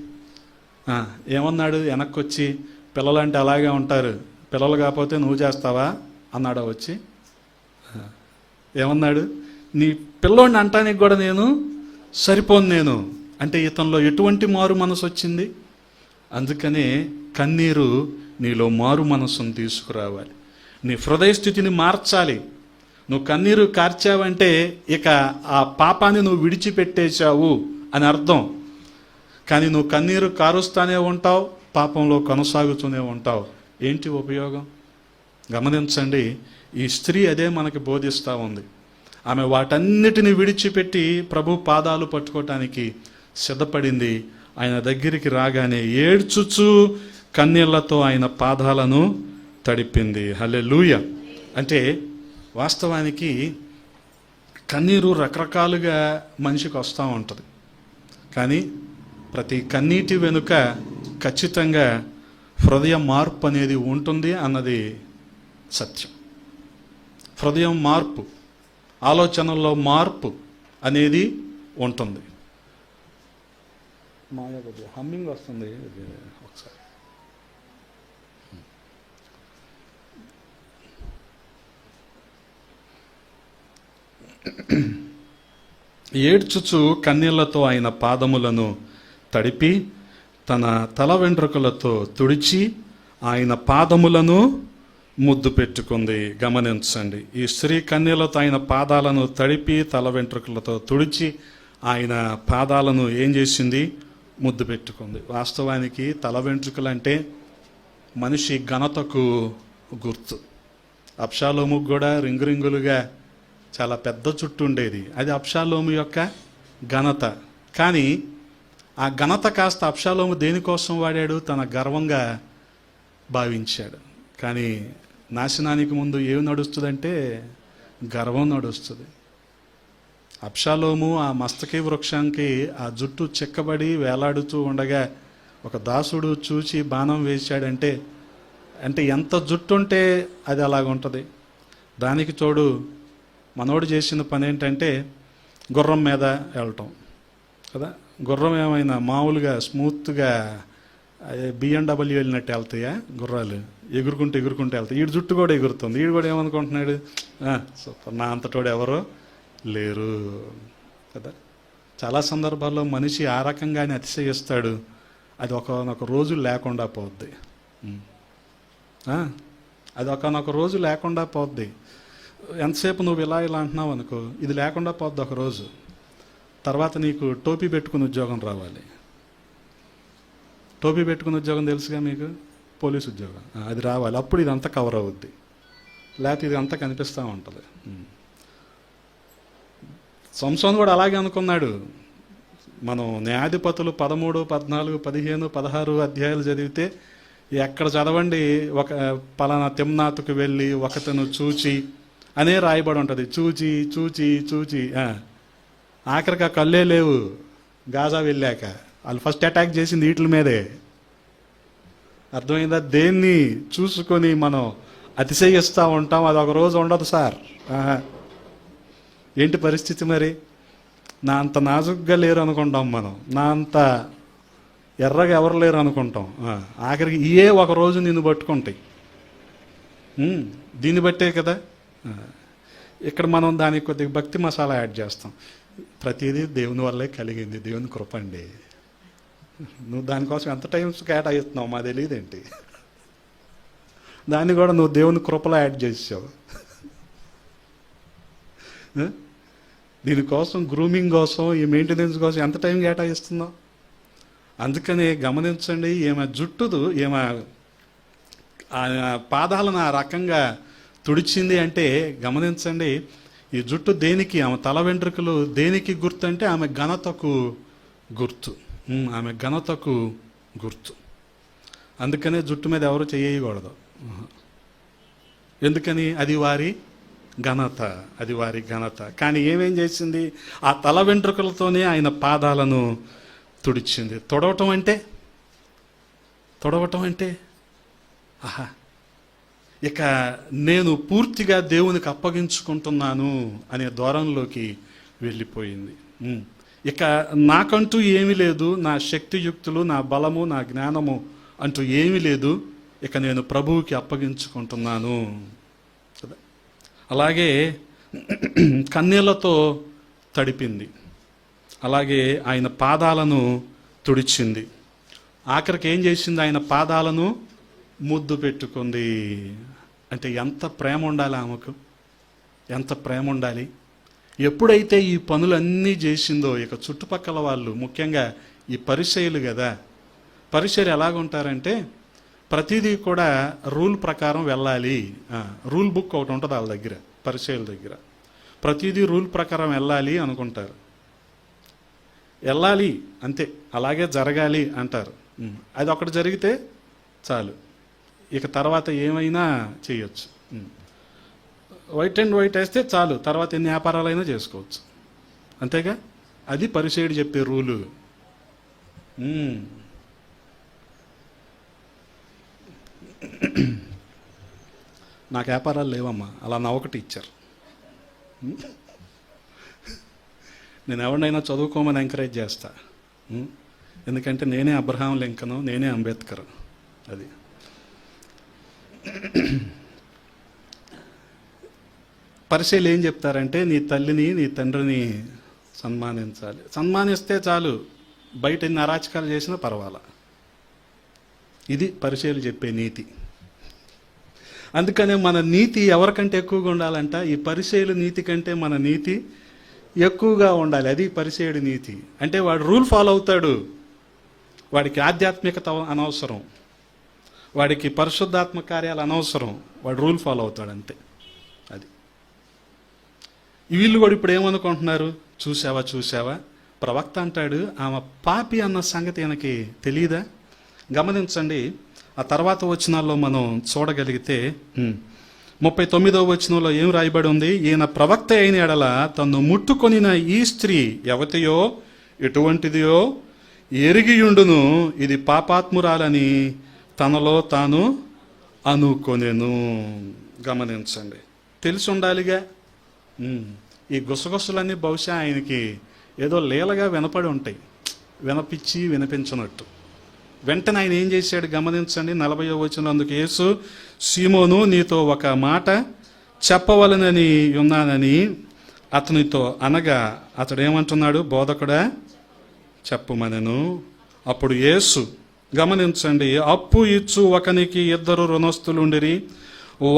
ఏమన్నాడు? వెనక్కి వచ్చి, పిల్లలంటే అలాగే ఉంటారు, పిల్లలు కాకపోతే నువ్వు చేస్తావా అన్నాడా వచ్చి? ఏమన్నాడు? నీ పిల్లోడిని అంటానికి కూడా నేను సరిపోను నేను అంటే ఇతనిలో ఎటువంటి మారు మనసు వచ్చింది? అందుకనే కన్నీరు నీలో మారు మనసును తీసుకురావాలి. నీ హృదయ స్థితిని మార్చాలి. నువ్వు కన్నీరు కార్చావంటే ఇక ఆ పాపాన్ని నువ్వు విడిచిపెట్టేశావు అని అర్థం. కానీ నువ్వు కన్నీరు కారుస్తానే ఉంటావు, పాపంలో కొనసాగుతూనే ఉంటావు. ఏంటి ఉపయోగం? గమనించండి. ఈ స్త్రీ అదే మనకి బోధిస్తూ ఉంది. ఆమె వాటన్నిటిని విడిచిపెట్టి ప్రభు పాదాలు పట్టుకోవటానికి సిద్ధపడింది. ఆయన దగ్గరికి రాగానే ఏడ్చుచు కన్నీళ్లతో ఆయన పాదాలను తడిపింది. హల్లెలూయా. అంటే వాస్తవానికి కన్నీరు రకరకాలుగా మనిషికి వస్తూ ఉంటుంది. కానీ ప్రతి కన్నీటి వెనుక ఖచ్చితంగా హృదయ మార్పు అనేది ఉంటుంది అన్నది సత్యం. హృదయం మార్పు, ఆలోచనల్లో మార్పు అనేది ఉంటుంది. హమ్మింగ్ వస్తుంది ఒకసారి. ఏడ్చుచు కన్నీళ్లతో ఆయన పాదములను తడిపి తన తల వెంట్రుకలతో తుడిచి ఆయన పాదములను ముద్దు పెట్టుకుంది. గమనించండి. ఈ స్త్రీ కన్నీళ్లతో ఆయన పాదాలను తడిపి తల వెంట్రుకలతో తుడిచి ఆయన పాదాలను ఏం చేసింది? ముద్దు పెట్టుకుంది. వాస్తవానికి తల వెంట్రుకలు అంటే మనిషి ఘనతకు గుర్తు. అబ్షాలోముకు కూడా రింగులుగా చాలా పెద్ద చుట్టు ఉండేది. అది అబ్షాలోము యొక్క ఘనత. కానీ ఆ ఘనత కాస్త అబ్షాలోము దేనికోసం వాడాడు? తన గర్వంగా భావించాడు. కానీ నాశనానికి ముందు ఏమి నడుస్తుందంటే గర్వం నడుస్తుంది. అబ్షాలోము ఆ మస్తకి వృక్షానికి ఆ జుట్టు చెక్కబడి వేలాడుతూ ఉండగా ఒక దాసుడు చూచి బాణం వేశాడంటే అంటే ఎంత జుట్టు ఉంటే అది అలాగుంటుంది. దానికి తోడు మనోడు చేసిన పని ఏంటంటే గుర్రం మీద వెళ్ళటం కదా. గుర్రం ఏమైనా మామూలుగా స్మూత్గా BMW వెళ్ళినట్టు వెళ్తాయా గుర్రాలు? ఎగురుకుంటూ వెళ్తాయి. వీడి జుట్టు కూడా ఎగురుతుంది. వీడు కూడా ఏమనుకుంటున్నాడు? సూపర్, నా అంతటోడు ఎవరో లేరు కదా. చాలా సందర్భాల్లో మనిషి ఆ రకంగానే అతిశయిస్తాడు. అది ఒక రోజు లేకుండా పోద్ది. అది ఒకనొక రోజు లేకుండా పోద్ది. ఎంతసేపు నువ్వు ఇలా అంటున్నావు అనుకో, ఇది లేకుండా పోద్ది ఒక రోజు. తర్వాత నీకు టోపీ పెట్టుకుని ఉద్యోగం రావాలి. టోపీ పెట్టుకుని ఉద్యోగం తెలుసుగా మీకు, పోలీస్ ఉద్యోగం. అది రావాలి, అప్పుడు ఇదంతా కవర్ అవుద్ది. లేకపోతే ఇది అంతా కనిపిస్తూ ఉంటుంది. సంసోను కూడా అలాగే అనుకున్నాడు. మనం న్యాయాధిపతులు 13, 14, 15, 16 అధ్యాయాలు చదివితే ఎక్కడ చదవండి, ఒక పలానా తిమ్నాతుకు వెళ్ళి ఒకతను చూచి అనే రాయబడి ఉంటుంది. చూచి చూచి చూచి ఆఖరికి ఆ కళ్ళే లేవు. గాజా వెళ్ళాక వాళ్ళు ఫస్ట్ అటాక్ చేసింది వీటి మీదే. అర్థమైందా? దేన్ని చూసుకొని మనం అతిశయిస్తూ ఉంటాం, అది ఒక రోజు ఉండదు సార్. ఏంటి పరిస్థితి మరి? నా అంత నాజుగ్గా లేరు అనుకుంటాం మనం, నా అంత ఎర్రగా ఎవరు లేరు అనుకుంటాం. ఆఖరికి ఇయే ఒక రోజు నిన్ను పట్టుకుంటాయి. దీన్ని బట్టే కదా ఇక్కడ మనం దానికి కొద్దిగా భక్తి మసాలా యాడ్ చేస్తాం. ప్రతిదీ దేవుని వల్లే కలిగింది, దేవుని కృప అండి. నువ్వు దానికోసం ఎంత టైం కేటాయిస్తున్నావు మా తెలియదేంటి? దాన్ని కూడా నువ్వు దేవుని కృపలో యాడ్ చేసావు. దీనికోసం, గ్రూమింగ్ కోసం, ఈ మెయింటెనెన్స్ కోసం ఎంత టైం కేటాయిస్తున్నావు? అందుకని గమనించండి, ఈమె జుట్టుదు, ఈమె పాదాలను ఆ రకంగా తుడిచింది అంటే గమనించండి, ఈ జుట్టు దేనికి, ఆమె తల వెంట్రుకలు దేనికి గుర్తు అంటే ఆమె ఘనతకు గుర్తు. ఆమె ఘనతకు గుర్తు. అందుకనే జుట్టు మీద ఎవరు చేయకూడదు. ఎందుకని? అది వారి ఘనత, అది వారి ఘనత. కానీ ఏమేం చేసింది? ఆ తల వెంట్రుకలతోనే ఆయన పాదాలను తుడిచింది. తొడవటం అంటే ఆహా, ఇక నేను పూర్తిగా దేవునికి అప్పగించుకుంటున్నాను అనే ధోరణిలోకి వెళ్ళిపోయింది. ఇక నాకంటూ ఏమీ లేదు, నా శక్తియుక్తులు, నా బలము, నా జ్ఞానము అంటూ ఏమీ లేదు, ఇక నేను ప్రభువుకి అప్పగించుకుంటున్నాను. అలాగే కన్నీళ్లతో తడిపింది. అలాగే ఆయన పాదాలను తుడిచింది. ఆఖరికి ఏం చేసింది? ఆయన పాదాలను ముద్దు పెట్టుకుంది. అంటే ఎంత ప్రేమ ఉండాలి ఆమెకు, ఎంత ప్రేమ ఉండాలి. ఎప్పుడైతే ఈ పనులన్నీ చేసిందో, ఇక చుట్టుపక్కల వాళ్ళు, ముఖ్యంగా ఈ పరిసయ్యులు కదా, పరిసయ్యులు ఎలాగుంటారంటే ప్రతిదీ కూడా రూల్ ప్రకారం వెళ్ళాలి. రూల్ బుక్ ఒకటి ఉంటుంది వాళ్ళ దగ్గర, పరిసయ్యుల దగ్గర. ప్రతిదీ రూల్ ప్రకారం వెళ్ళాలి అనుకుంటారు. వెళ్ళాలి అంతే, అలాగే జరగాలి అంటారు. అది ఒకటి జరిగితే చాలు, ఇక తర్వాత ఏమైనా చేయొచ్చు. వైట్ అండ్ వైట్ వేస్తే చాలు, తర్వాత ఎన్ని వ్యాపారాలైనా చేసుకోవచ్చు. అంతేగా? అది పరిసయ్యుడు చెప్పే రూలు. నాకు వ్యాపారాలు లేవమ్మా, అలా నా ఒకటి ఇచ్చారు. నేను ఎవరినైనా చదువుకోమని ఎంకరేజ్ చేస్తా. ఎందుకంటే నేనే అబ్రహాం లింకను, నేనే అంబేద్కర్. అది పరిశీలి ఏం చెప్తారంటే, నీ తల్లిని నీ తండ్రిని సన్మానించాలి. సన్మానిస్తే చాలు, బయట ఎన్ని అరాచకాలు చేసినా పర్వాలా. ఇది పరిశీలి చెప్పే నీతి. అందుకనే మన నీతి ఎవరికంటే ఎక్కువగా ఉండాలంట? ఈ పరిశీలి నీతి కంటే మన నీతి ఎక్కువగా ఉండాలి. అది పరిశీలి నీతి అంటే. వాడు రూల్ ఫాలో అవుతాడు, వాడికి ఆధ్యాత్మికత అనవసరం, వాడికి పరిశుద్ధాత్మ కార్యాలు అనవసరం, వాడు రూల్ ఫాలో అవుతాడు అంతే. అది వీళ్ళు కూడా ఇప్పుడు ఏమనుకుంటున్నారు? చూసావా ప్రవక్త అంటాడు ఆమె పాపి అన్న సంగతి ఈయనకి తెలియదా? గమనించండి, ఆ తర్వాత వచనాల్లో మనం చూడగలిగితే 39వ వచనంలో ఏం రాయబడి ఉంది? ఈయన ప్రవక్త అయిన ఎడల తను ముట్టుకొనిన ఈ స్త్రీ ఎవతియో ఎటువంటిదియో ఎరిగియుండును, ఇది పాపాత్మురాలని తనలో తాను అనుకొనెను. గమనించండి, తెలిసి ఉండాలిగా. ఈ గుసగుసలన్నీ బహుశా ఆయనకి ఏదో లీలగా వినపడి ఉంటాయి, వినిపించినట్టు. వెంటనే ఆయన ఏం చేశాడు గమనించండి. 40వ వచనంలో, అందుకు యేసు, సీమోను, నీతో ఒక మాట చెప్పవలనని ఉన్నానని అతనితో అనగా, అతడు ఏమంటున్నాడు? బోధకుడా చెప్పుమనెను. అప్పుడు యేసు, గమనించండి, అప్పు ఇచ్చు ఒకనికి 2 రుణస్థులుండిరి.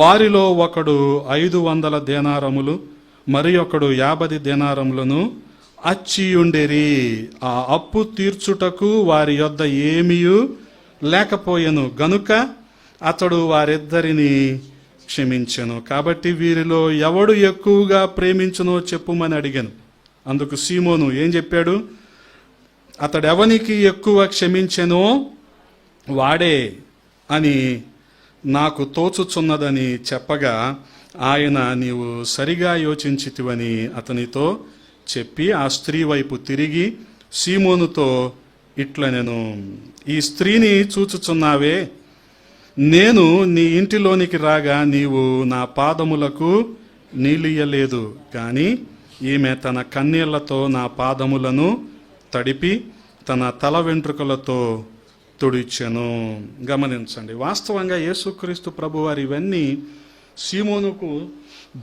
వారిలో ఒకడు 500 దేనారములు, మరి ఒకడు 50 దేనారములను అచ్చియుండిరి. ఆ అప్పు తీర్చుటకు వారి యొద్ద ఏమీయు లేకపోయెను గనుక అతడు వారిద్దరిని క్షమించెను. కాబట్టి వీరిలో ఎవడు ఎక్కువగా ప్రేమించునో చెప్పుమని అడిగాను. అందుకు సీమోను ఏం చెప్పాడు? అతడెవనికి ఎక్కువ క్షమించెనో వాడే అని నాకు తోచుచున్నదని చెప్పగా, ఆయన నీవు సరిగా యోచించితివని అతనితో చెప్పి ఆ స్త్రీ వైపు తిరిగి సీమోనుతో ఇట్లనెను, ఈ స్త్రీని చూచుచున్నావే, నేను నీ ఇంటిలోనికి రాగా నీవు నా పాదములకు నీళ్ళియ్యలేదు, కానీ ఈమె తన కన్నీళ్లతో నా పాదములను తడిపి తన తల వెంట్రుకలతో తుడిచెను. గమనించండి, వాస్తవంగా యేసుక్రీస్తు ప్రభువారు ఇవన్నీ సీమోనుకు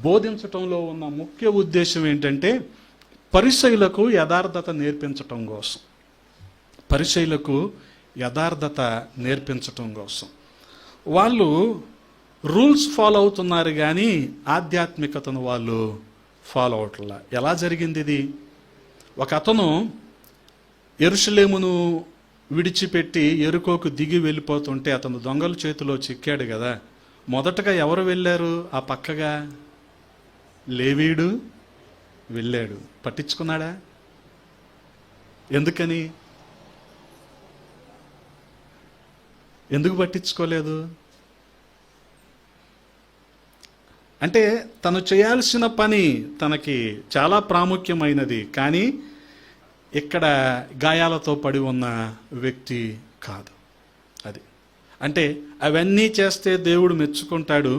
బోధించటంలో ఉన్న ముఖ్య ఉద్దేశం ఏంటంటే పరిసయ్యులకు యథార్థత నేర్పించటం కోసం. పరిసయ్యులకు యథార్థత నేర్పించటం కోసం. వాళ్ళు రూల్స్ ఫాలో అవుతున్నారు కానీ ఆధ్యాత్మికతను వాళ్ళు ఫాలో అవట్లా. ఎలా జరిగింది ఇది? ఒక అతను యెరూషలేమును విడిచిపెట్టి యెరికోకు దిగి వెళ్ళిపోతుంటే అతను దొంగల చేతిలో చిక్కాడు కదా. మొదటగా ఎవరు వెళ్ళారు? ఆ పక్కగా లేవీయుడు వెళ్ళాడు. పట్టించుకున్నాడా? ఎందుకు పట్టించుకోలేదు? అంటే తను చేయాల్సిన పని తనకి చాలా ప్రాముఖ్యమైనది, కానీ ఇక్కడ గాయాలతో పడి ఉన్న వ్యక్తి కాదు. అది అంటే అవన్నీ చేస్తే దేవుడు మెచ్చుకుంటాడు,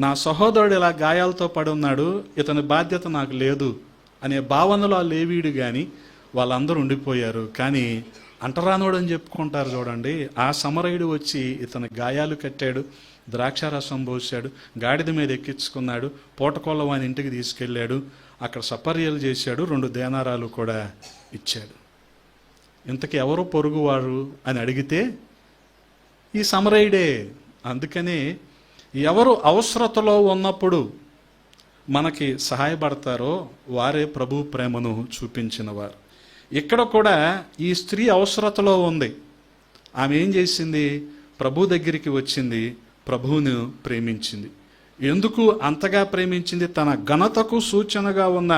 నా సహోదరుడు ఇలా గాయాలతో పడి ఉన్నాడు, ఇతని బాధ్యత నాకు లేదు అనే భావనలో ఆ లేవీయుడు కానీ వాళ్ళందరూ ఉండిపోయారు. కానీ అంటరానోడు అని చెప్పుకుంటారు చూడండి, ఆ సమరయుడు వచ్చి ఇతని గాయాలు కట్టాడు, ద్రాక్షారసం పోసాడు, గాడిద మీద ఎక్కించుకున్నాడు, పూటకోళ్ళ వాని ఇంటికి తీసుకెళ్ళాడు, అక్కడ సపర్యలు చేశాడు, 2 దేనారాలు కూడా ఇచ్చాడు. ఇంతకీ ఎవరు పొరుగువారు అని అడిగితే ఈ సమరయుడే. అందుకనే ఎవరు అవసరతలో ఉన్నప్పుడు మనకి సహాయపడతారో వారే ప్రభు ప్రేమను చూపించిన వారు. ఇక్కడ కూడా ఈ స్త్రీ అవసరతలో ఉంది. ఆమె ఏం చేసింది? ప్రభు దగ్గరికి వచ్చింది, ప్రభువును ప్రేమించింది. ఎందుకు అంతగా ప్రేమించింది? తన ఘనతకు సూచనగా ఉన్న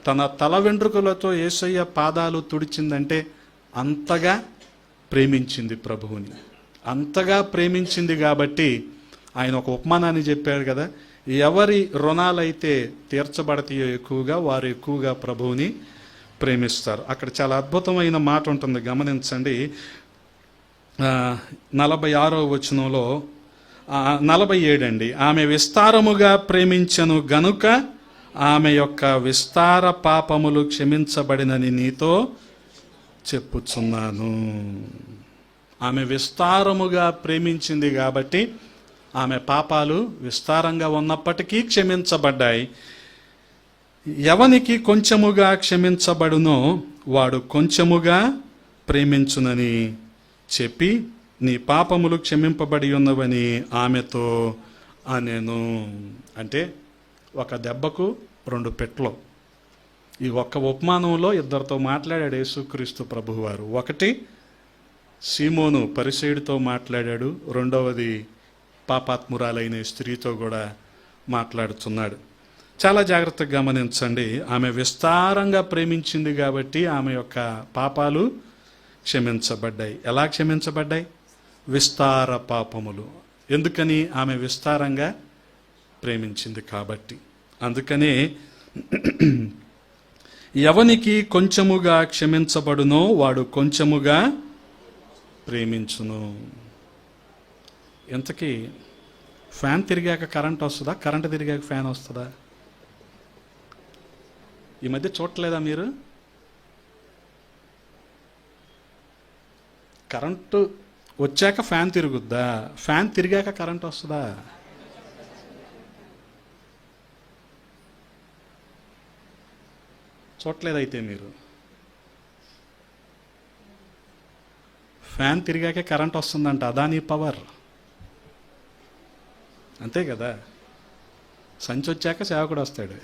తన తల వెంట్రుకలతో యేసయ్య పాదాలు తుడిచిందంటే అంతగా ప్రేమించింది ప్రభువుని. అంతగా ప్రేమించింది కాబట్టి ఆయన ఒక ఉపమానాన్ని చెప్పాడు కదా, ఎవరి రుణాలైతే తీర్చబడతాయో ఎక్కువగా వారు ఎక్కువగా ప్రభువుని ప్రేమిస్తారు. అక్కడ చాలా అద్భుతమైన మాట ఉంటుంది, గమనించండి. 46వ వచనంలో 47 అండి, ఆమె విస్తారముగా ప్రేమించెను గనుక ఆమె యొక్క విస్తార పాపములు క్షమించబడినని నీతో చెప్పుచున్నాను. ఆమె విస్తారముగా ప్రేమించింది కాబట్టి ఆమె పాపాలు విస్తారంగా ఉన్నప్పటికీ క్షమించబడ్డాయి. ఎవనికి కొంచెముగా క్షమించబడునో వాడు కొంచెముగా ప్రేమించునని చెప్పి నీ పాపములు క్షమింపబడి ఉన్నవని ఆమెతో అనెను. అంటే ఒక దెబ్బకు 2 పెట్లు. ఈ ఒక్క ఉపమానంలో ఇద్దరితో మాట్లాడాడు యేసుక్రీస్తు ప్రభువారు. ఒకటి సీమోను పరిసయ్యుడితో మాట్లాడాడు, రెండవది పాపాత్మురాలైన స్త్రీతో కూడా మాట్లాడుతున్నాడు. చాలా జాగ్రత్తగా గమనించండి. ఆమె విస్తారంగా ప్రేమించింది కాబట్టి ఆమె యొక్క పాపాలు క్షమించబడ్డాయి. ఎలా క్షమించబడ్డాయి? విస్తార పాపములు. ఎందుకని? ఆమె విస్తారంగా ప్రేమించింది కాబట్టి. అందుకనే ఎవనికి కొంచెముగా క్షమించబడునో వాడు కొంచెముగా ప్రేమించును. ఇంతకీ ఫ్యాన్ తిరిగాక కరెంట్ వస్తుందా? కరెంట్ తిరిగాక ఫ్యాన్ వస్తుందా? ఈ మధ్య చూడలేదా మీరు? కరెంటు వచ్చాక ఫ్యాన్ తిరుగుద్దా? ఫ్యాన్ తిరిగాక కరెంట్ వస్తుందా? చూడలేదైతే మీరు. ఫ్యాన్ తిరిగాకే కరెంట్ వస్తుందంట, అదాని పవర్. అంతే కదా, సంచి వచ్చాక సేవకుడు వస్తాడు,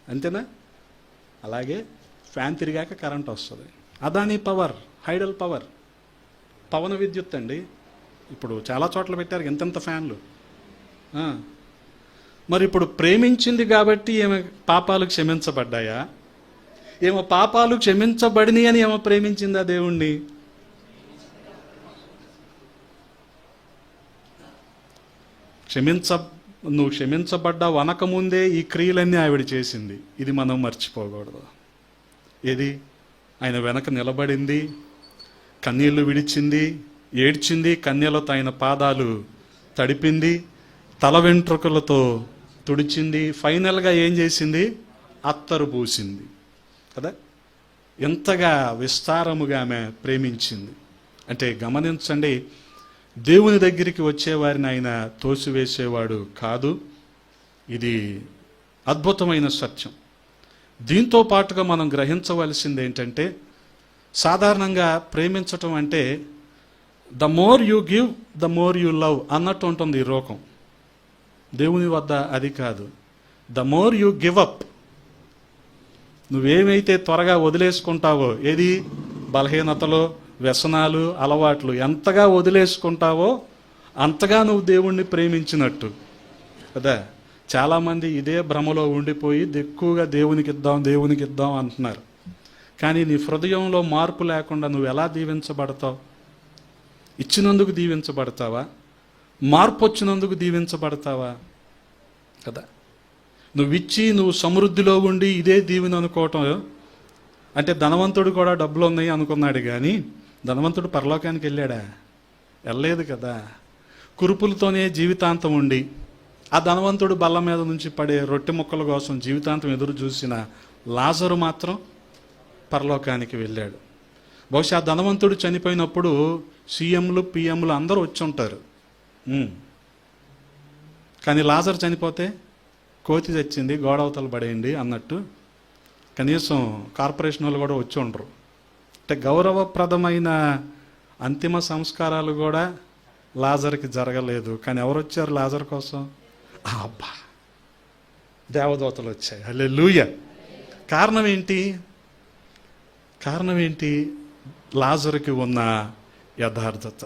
అంతేనా? అలాగే ఫ్యాన్ తిరిగాక కరెంట్ వస్తుంది. అదాని పవర్, హైడల్ పవర్, పవన విద్యుత్ అండి. ఇప్పుడు చాలా చోట్ల పెట్టారు ఎంతెంత ఫ్యాన్లు. మరి ఇప్పుడు ప్రేమించింది కాబట్టి ఏమో పాపాలు క్షమించబడ్డాయా? ఏమో పాపాలు క్షమించబడిని అని ఏమో ప్రేమించిందా దేవుణ్ణి? నువ్వు క్షమించబడ్డా వనకముందే ఈ క్రియలన్నీ ఆవిడ చేసింది. ఇది మనం మర్చిపోకూడదు. ఏది? ఆయన వెనక నిలబడింది, కన్నీళ్లు విడిచింది, ఏడ్చింది, కన్నీళ్లతో ఆయన పాదాలు తడిపింది, తల వెంట్రుకలతో తుడిచింది, ఫైనల్గా ఏం చేసింది? అత్తరు పూసింది కదా. ఎంతగా విస్తారముగా ఆమె ప్రేమించింది అంటే గమనించండి, దేవుని దగ్గరికి వచ్చేవారిని ఆయన తోసివేసేవాడు కాదు. ఇది అద్భుతమైన సత్యం. దీంతో పాటుగా మనం గ్రహించవలసింది ఏంటంటే, సాధారణంగా ప్రేమించటం అంటే the more you give the more you love అన్నట్టు ఉంటుంది ఈ లోకం. దేవుని వద్ద అది కాదు. The more you give up, నువ్వేమైతే త్వరగా వదిలేసుకుంటావో, ఏది? బలహీనతలు, వ్యసనాలు, అలవాట్లు ఎంతగా వదిలేసుకుంటావో అంతగా నువ్వు దేవుణ్ణి ప్రేమించినట్టు కదా. చాలామంది ఇదే భ్రమలో ఉండిపోయి ఎక్కువగా దేవునికి ఇద్దాం అంటున్నారు. కానీ నీ హృదయంలో మార్పు లేకుండా నువ్వు ఎలా దీవించబడతావు? ఇచ్చినందుకు దీవించబడతావా? మార్పు వచ్చినందుకు దీవించబడతావా? కదా. నువ్వు సమృద్ధిలో ఉండి ఇదే దీవెన అనుకోవటం అంటే, ధనవంతుడు కూడా డబ్బులు ఉన్నాయి అనుకున్నాడు, కానీ ధనవంతుడు పరలోకానికి వెళ్ళాడా? వెళ్ళలేదు కదా. కురుపులతోనే జీవితాంతం ఉండి ఆ ధనవంతుడు బల్ల మీద నుంచి పడే రొట్టె ముక్కల కోసం జీవితాంతం ఎదురు చూసిన లాజరు మాత్రం పరలోకానికి వెళ్ళాడు. బహుశా ఆ ధనవంతుడు చనిపోయినప్పుడు సీఎంలు, పిఎంలు అందరూ వచ్చి ఉంటారు. కానీ లాజరు చనిపోతే కోతి తెచ్చింది, గోడవతలు పడేయండి అన్నట్టు కనీసం కార్పొరేషన్ వాళ్ళు కూడా వచ్చి ఉండరు. అంటే గౌరవప్రదమైన అంతిమ సంస్కారాలు కూడా లాజర్కి జరగలేదు. కానీ ఎవరు వచ్చారు లాజర్ కోసం? అబ్బా, దేవదూతలు వచ్చాయి. హల్లెలూయా. కారణం ఏంటి? లాజరుకి ఉన్న యథార్థత.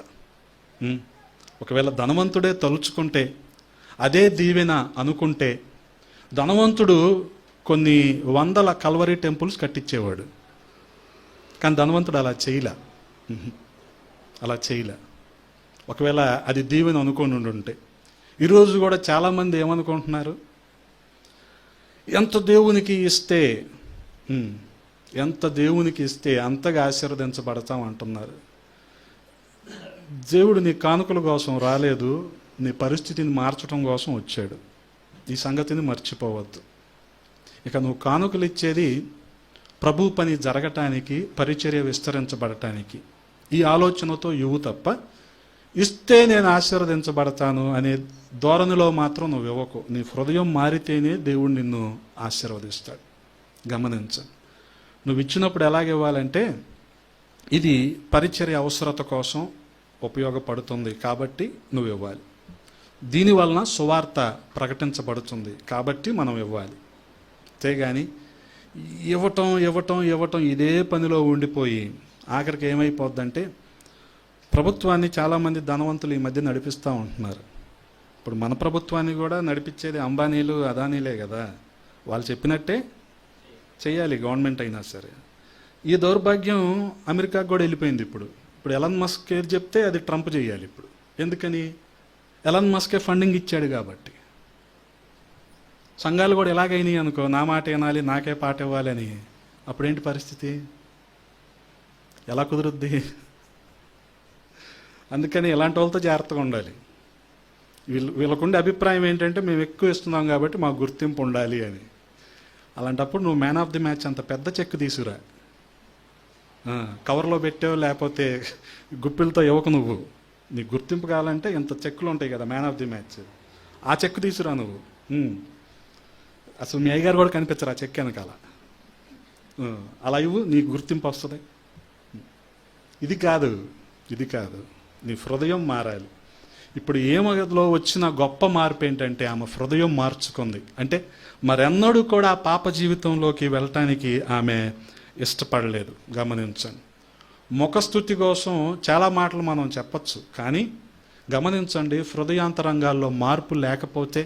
ఒకవేళ ధనవంతుడే తలుచుకుంటే, అదే దీవెన అనుకుంటే, ధనవంతుడు కొన్ని వందల కల్వరీ టెంపుల్స్ కట్టించేవాడు. కానీ ధనవంతుడు అలా చేయలే. ఒకవేళ అది దీవెన అనుకొని ఉంటే, ఈరోజు కూడా చాలామంది ఏమనుకుంటున్నారు? ఎంత దేవునికి ఇస్తే అంతగా ఆశీర్వదించబడతాం అంటున్నారు. దేవుడు నీ కానుకల కోసం రాలేదు, నీ పరిస్థితిని మార్చడం కోసం వచ్చాడు. ఈ సంగతిని మర్చిపోవద్దు. ఇక నువ్వు కానుకలు ఇచ్చేది ప్రభు పని జరగటానికి, పరిచర్య విస్తరించబడటానికి. ఈ ఆలోచనతో ఇవ్వు తప్ప, ఇస్తే నేను ఆశీర్వదించబడతాను అనే ధోరణిలో మాత్రం నువ్వు ఇవ్వకు. నీ హృదయం మారితేనే దేవుడు నిన్ను ఆశీర్వదిస్తాడు. గమనించండి, నువ్వు ఇచ్చినప్పుడు ఎలాగివ్వాలంటే, ఇది పరిచర్య అవసరత కోసం ఉపయోగపడుతుంది కాబట్టి నువ్వు ఇవ్వాలి. దీనివలన సువార్త ప్రకటించబడుతుంది కాబట్టి మనం ఇవ్వాలి. అంతేగాని ఇవ్వటం ఇదే పనిలో ఉండిపోయి ఆఖరికి ఏమైపోద్దంటే, ప్రభుత్వాన్ని చాలామంది ధనవంతులు ఈ మధ్య నడిపిస్తూ ఉంటున్నారు. ఇప్పుడు మన ప్రభుత్వాన్ని కూడా నడిపించేది అంబానీలు, అదానీలే కదా. వాళ్ళు చెప్పినట్టే చేయాలి గవర్నమెంట్ అయినా సరే. ఈ దౌర్భాగ్యం అమెరికాకు కూడా వెళ్ళిపోయింది. ఇప్పుడు ఎలన్ మస్క్ ఏది చెప్తే అది ట్రంప్ చేయాలి ఇప్పుడు. ఎందుకని? ఎలన్ మస్కే ఫండింగ్ ఇచ్చాడు కాబట్టి. సంఘాలు కూడా ఎలాగైనాయి అనుకో, నా మాట వినాలి, నాకే పాట ఇవ్వాలి అని, అప్పుడేంటి పరిస్థితి? ఎలా కుదురుద్ది? అందుకని ఇలాంటి వాళ్ళతో జాగ్రత్తగా ఉండాలి. వీళ్ళకుండే అభిప్రాయం ఏంటంటే, మేము ఎక్కువ ఇస్తున్నాం కాబట్టి మాకు గుర్తింపు ఉండాలి అని. అలాంటప్పుడు నువ్వు మ్యాన్ ఆఫ్ ది మ్యాచ్ అంత పెద్ద చెక్ తీసుకురా. కవర్లో పెట్టావు, లేకపోతే గుప్పిలతో ఇవ్వకు. నువ్వు నీకు గుర్తింపు కావాలంటే ఇంత చెక్కులు ఉంటాయి కదా, మ్యాన్ ఆఫ్ ది మ్యాచ్, ఆ చెక్ తీసుకురా నువ్వు. అసలు మీ అయ్యగారు కూడా కనిపించరు ఆ చెక్ వెనకాల. అలా ఇవ్వు, నీకు గుర్తింపు వస్తుంది. ఇది కాదు, ఇది కాదు. నీ హృదయం మారాలి. ఇప్పుడు ఏమలో వచ్చిన గొప్ప మార్పు ఏంటంటే ఆమె హృదయం మార్చుకుంది. అంటే మరెన్నడూ కూడా ఆ పాప జీవితంలోకి వెళ్ళటానికి ఆమె ఇష్టపడలేదు. గమనించండి. ముఖస్తుతి కోసం చాలా మాటలు మనం చెప్పచ్చు, కానీ గమనించండి, హృదయాంతరంగాల్లో మార్పు లేకపోతే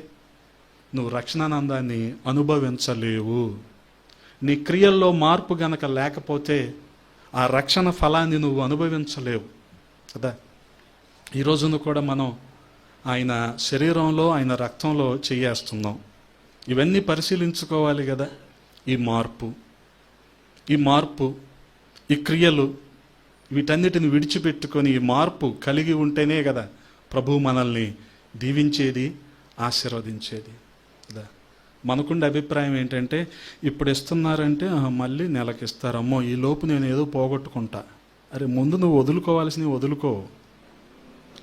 నువ్వు రక్షణానందాన్ని అనుభవించలేవు. నీ క్రియల్లో మార్పు గనక లేకపోతే ఆ రక్షణ ఫలాన్ని నువ్వు అనుభవించలేవు కదా. ఈ రోజున కూడా మనం ఆయన శరీరంలో, ఆయన రక్తంలో చేయేస్తున్నాం. ఇవన్నీ పరిశీలించుకోవాలి కదా. ఈ మార్పు, ఈ క్రియలు, వీటన్నిటిని విడిచిపెట్టుకొని ఈ మార్పు కలిగి ఉంటేనే కదా ప్రభువు మనల్ని దీవించేది, ఆశీర్వదించేది కదా. మనకుండే అభిప్రాయం ఏంటంటే ఇప్పుడు ఇస్తున్నారంటే మళ్ళీ నెలకి ఇస్తారమ్మో, ఈ లోపు నేను ఏదో పోగొట్టుకుంటా. అరే ముందు నువ్వు వదులుకోవాల్సినవి వదులుకో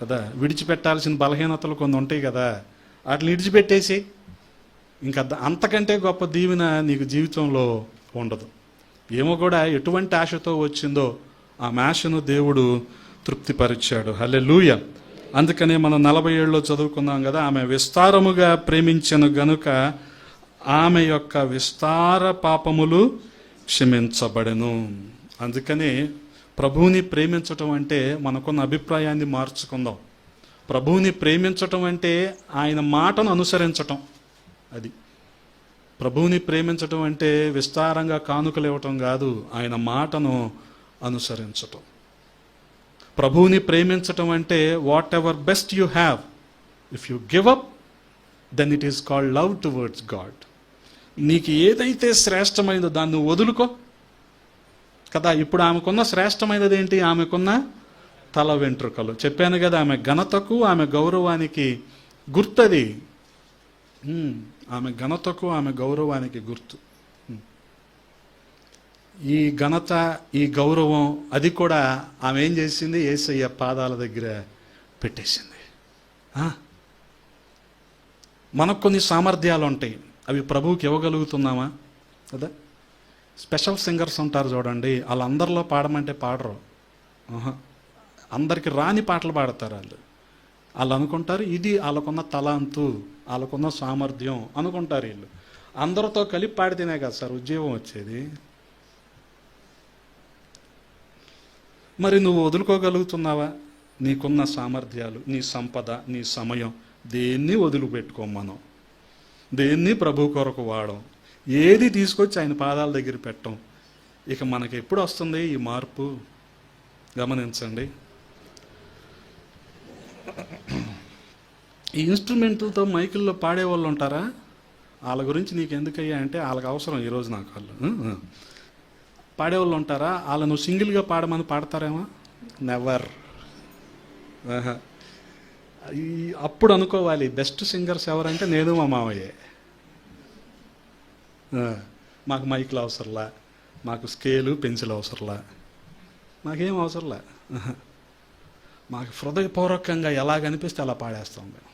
కదా. విడిచిపెట్టాల్సిన బలహీనతలు కొన్ని ఉంటాయి కదా, వాటిని విడిచిపెట్టేసి ఇంకా అంతకంటే గొప్ప దీవెన నీకు జీవితంలో ఉండదు. ఏమో కూడా ఎటువంటి ఆశతో వచ్చిందో ఆ ఆశను దేవుడు తృప్తిపరిచాడు. హల్లెలూయా. అందుకనే మనం 47లో చదువుకున్నాం కదా, ఆమె విస్తారముగా ప్రేమించెను గనుక ఆమె యొక్క విస్తార పాపములు క్షమించబడెను. అందుకని ప్రభువుని ప్రేమించటం అంటే మనకున్న అభిప్రాయాన్ని మార్చుకుందాం. ప్రభువుని ప్రేమించటం అంటే ఆయన మాటను అనుసరించటం. అది ప్రభువుని ప్రేమించటం అంటే విస్తారంగా కానుకలు ఇవ్వటం కాదు, ఆయన మాటను అనుసరించటం. ప్రభువుని ప్రేమించటం అంటే whatever best you have, if you give up then it is called love towards God. నీకు ఏదైతే శ్రేష్టమైనదో దాన్ని నువ్వు వదులుకో కదా. ఇప్పుడు ఆమెకున్న శ్రేష్టమైనది ఏంటి? ఆమెకున్న తల వెంట్రుకలు. చెప్పాను కదా, ఆమె ఘనతకు, ఆమె గౌరవానికి గుర్తది. ఆమె ఘనతకు, ఆమె గౌరవానికి గుర్తు. ఈ ఘనత, ఈ గౌరవం అది కూడా ఆమె ఏం చేసింది? యేసయ్య పాదాల దగ్గర పెట్టేసింది. మనకు కొన్ని సామర్థ్యాలు ఉంటాయి, అవి ప్రభువుకి ఇవ్వగలుగుతున్నామా కదా. స్పెషల్ సింగర్స్ ఉంటారు చూడండి, వాళ్ళందరిలో పాడమంటే పాడరు. అందరికి రాని పాటలు పాడతారు వాళ్ళు అనుకుంటారు ఇది వాళ్ళకున్న తలాంతు, వాళ్ళకున్న సామర్థ్యం అనుకుంటారు. వీళ్ళు అందరితో కలిపి పాడితేనే కదా సార్ ఉద్యోగం వచ్చేది. మరి నువ్వు వదులుకోగలుగుతున్నావా? నీకున్న సామర్థ్యాలు, నీ సంపద, నీ సమయం, దేన్ని వదిలిపెట్టుకోం మనం. దేన్ని ప్రభు కొరకు వాడం. ఏది తీసుకొచ్చి ఆయన పాదాల దగ్గర పెట్టం. ఇక మనకి ఎప్పుడు వస్తుంది ఈ మార్పు? గమనించండి. ఈ ఇన్స్ట్రుమెంట్లతో మైకుల్లో పాడేవాళ్ళు ఉంటారా? వాళ్ళ గురించి నీకు ఎందుకయ్యా అంటే వాళ్ళకి అవసరం ఈరోజు నాకు. వాళ్ళు పాడేవాళ్ళు ఉంటారా? వాళ్ళ నువ్వు సింగిల్గా పాడమని పాడతారేమో? నెవర్. అప్పుడు అనుకోవాలి బెస్ట్ సింగర్స్ ఎవరంటే నేను మా మావయ్యే. మాకు మైకులు అవసరంలా, మాకు స్కేలు పెన్సిల్ అవసరంలా, మాకేం అవసరంలా. మాకు హృదయపూర్వకంగా ఎలా కనిపిస్తే అలా పాడేస్తాం మేము.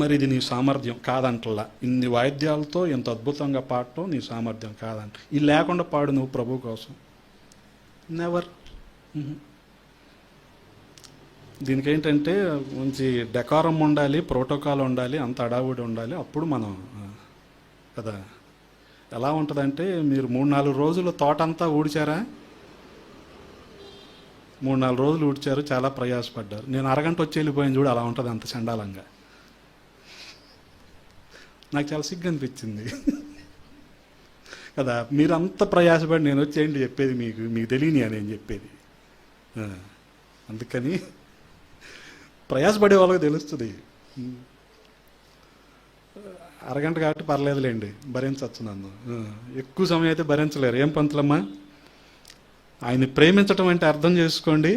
మరి ఇది నీ సామర్థ్యం కాదంటలా. ఇన్ని వాయిద్యాలతో ఎంత అద్భుతంగా పాడటం నీ సామర్థ్యం కాదంట. ఇది లేకుండా పాడు నువ్వు ప్రభు కోసం. నెవర్. దీనికి ఏంటంటే మంచి డెకారం ఉండాలి, ప్రోటోకాల్ ఉండాలి, అంత అడావుడి ఉండాలి. అప్పుడు మనం కదా. ఎలా ఉంటుందంటే మీరు 3-4 రోజులు తోటంతా ఊడ్చారా? 3-4 రోజులు ఊడ్చారు, చాలా ప్రయాసపడ్డారు. నేను అరగంట వచ్చి వెళ్ళిపోయాను చూడు, అలా ఉంటుంది అంత చండాలంగా. నాకు చాలా సిగ్గు అనిపించింది కదా. మీరు అంత ప్రయాసపడి నేను వచ్చేయండి చెప్పేది మీకు తెలియని అని చెప్పేది. అందుకని ప్రయాసపడే వాళ్ళకి తెలుస్తుంది. అరగంట కాబట్టి పర్లేదులేండి, భరించవచ్చు. నన్ను ఎక్కువ సమయం అయితే భరించలేరు. ఏం పంతులమ్మా? ఆయన్ని ప్రేమించటం అంటే అర్థం చేసుకోండి.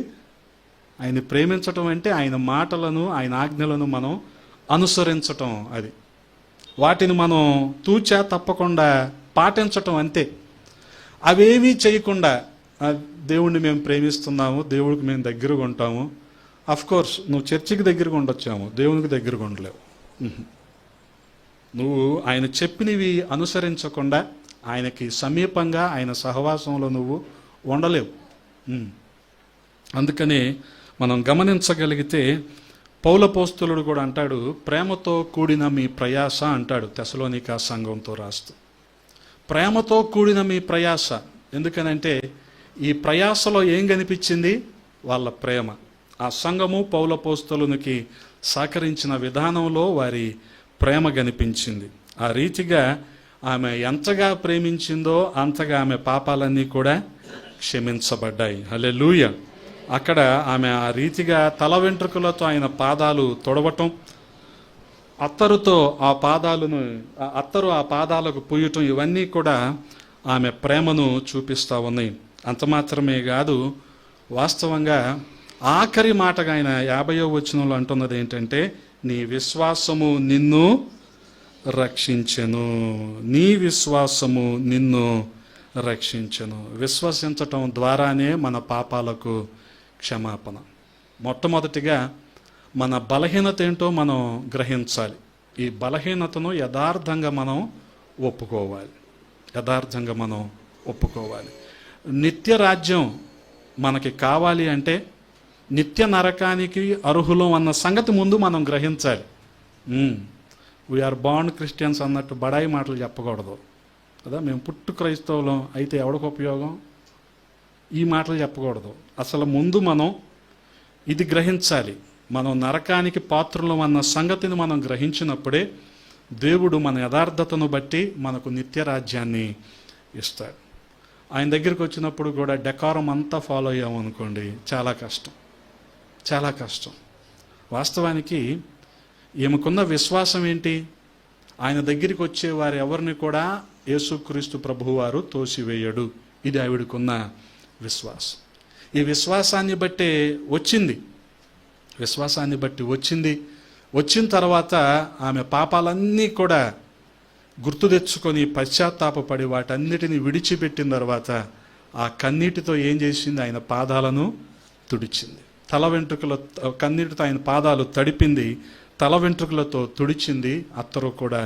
ఆయన్ని ప్రేమించటం అంటే ఆయన మాటలను, ఆయన ఆజ్ఞలను మనం అనుసరించటం. అది వాటిని మనం తూచా తప్పకుండా పాటించటం అంతే. అవేమీ చేయకుండా దేవుణ్ణి మేము ప్రేమిస్తున్నాము, దేవుడికి మేము దగ్గరగా ఉంటాము. కోర్స్ నువ్వు చర్చికి దగ్గరగా ఉండొచ్చాము, దేవునికి దగ్గరగా ఉండలేవు. నువ్వు ఆయన చెప్పినవి అనుసరించకుండా ఆయనకి సమీపంగా ఆయన సహవాసంలో నువ్వు ఉండలేవు. అందుకని మనం గమనించగలిగితే పౌలపోస్తులుడు కూడా అంటాడు, ప్రేమతో కూడిన మీ ప్రయాస అంటాడు తెసలోనికా సంఘంతో రాస్తూ. ప్రేమతో కూడిన మీ ప్రయాస. ఎందుకనంటే ఈ ప్రయాసలో ఏం కనిపించింది? వాళ్ళ ప్రేమ. ఆ సంఘము పౌలపోస్తులునికి సహకరించిన విధానంలో వారి ప్రేమ కనిపించింది. ఆ రీతిగా ఆమె ఎంతగా ప్రేమించిందో అంతగా ఆమె పాపాలన్నీ కూడా క్షమించబడ్డాయి. హల్లెలూయా. అక్కడ ఆమె ఆ రీతిగా తల వెంట్రుకలతో ఆయన పాదాలు తొడవటం, అత్తరు ఆ పాదాలకు పూయటం, ఇవన్నీ కూడా ఆమె ప్రేమను చూపిస్తూ ఉన్నాయి. అంత మాత్రమే కాదు, వాస్తవంగా ఆఖరి మాటగా ఆయన 50వ వచనంలో అంటున్నది ఏంటంటే, నీ విశ్వాసము నిన్ను రక్షించెను. నీ విశ్వాసము నిన్ను రక్షించెను. విశ్వసించటం ద్వారానే మన పాపాలకు క్షమాపణ. మొట్టమొదటిగా మన బలహీనత ఏంటో మనం గ్రహించాలి. ఈ బలహీనతను యథార్థంగా మనం ఒప్పుకోవాలి. నిత్య రాజ్యం మనకి కావాలి అంటే నిత్య నరకానికి అర్హులం అన్న సంగతి ముందు మనం గ్రహించాలి. వీఆర్ బాండ్ క్రిస్టియన్స్ అన్నట్టు బడాయి మాటలు చెప్పకూడదు కదా. మేము పుట్టు క్రైస్తవులం అయితే ఎవడికి ఉపయోగం, ఈ మాటలు చెప్పకూడదు. అసలు ముందు మనం ఇది గ్రహించాలి. మనం నరకానికి పాత్రులం అన్న సంగతిని మనం గ్రహించినప్పుడే దేవుడు మన యథార్థతను బట్టి మనకు నిత్య రాజ్యాన్ని ఇస్తాడు. ఆయన దగ్గరికి వచ్చినప్పుడు కూడా డెకారం అంతా ఫాలో అయ్యామనుకోండి, చాలా కష్టం. వాస్తవానికి ఈమెకున్న విశ్వాసం ఏంటి? ఆయన దగ్గరికి వచ్చే వారు ఎవరిని కూడా యేసుక్రీస్తు ప్రభువారు తోసివేయడు. ఇది ఆవిడకున్న విశ్వాసం. ఈ విశ్వాసాన్ని బట్టి వచ్చిన తర్వాత ఆమె పాపాలన్నీ కూడా గుర్తు తెచ్చుకొని పశ్చాత్తాపపడి వాటన్నిటిని విడిచిపెట్టిన తర్వాత ఆ కన్నీటితో ఏం చేసింది? ఆయన పాదాలను తుడిచింది. తల వెంట్రుకల కన్నీటితో ఆయన పాదాలు తడిపింది, తల వెంట్రుకలతో తుడిచింది, అత్తరు కూడా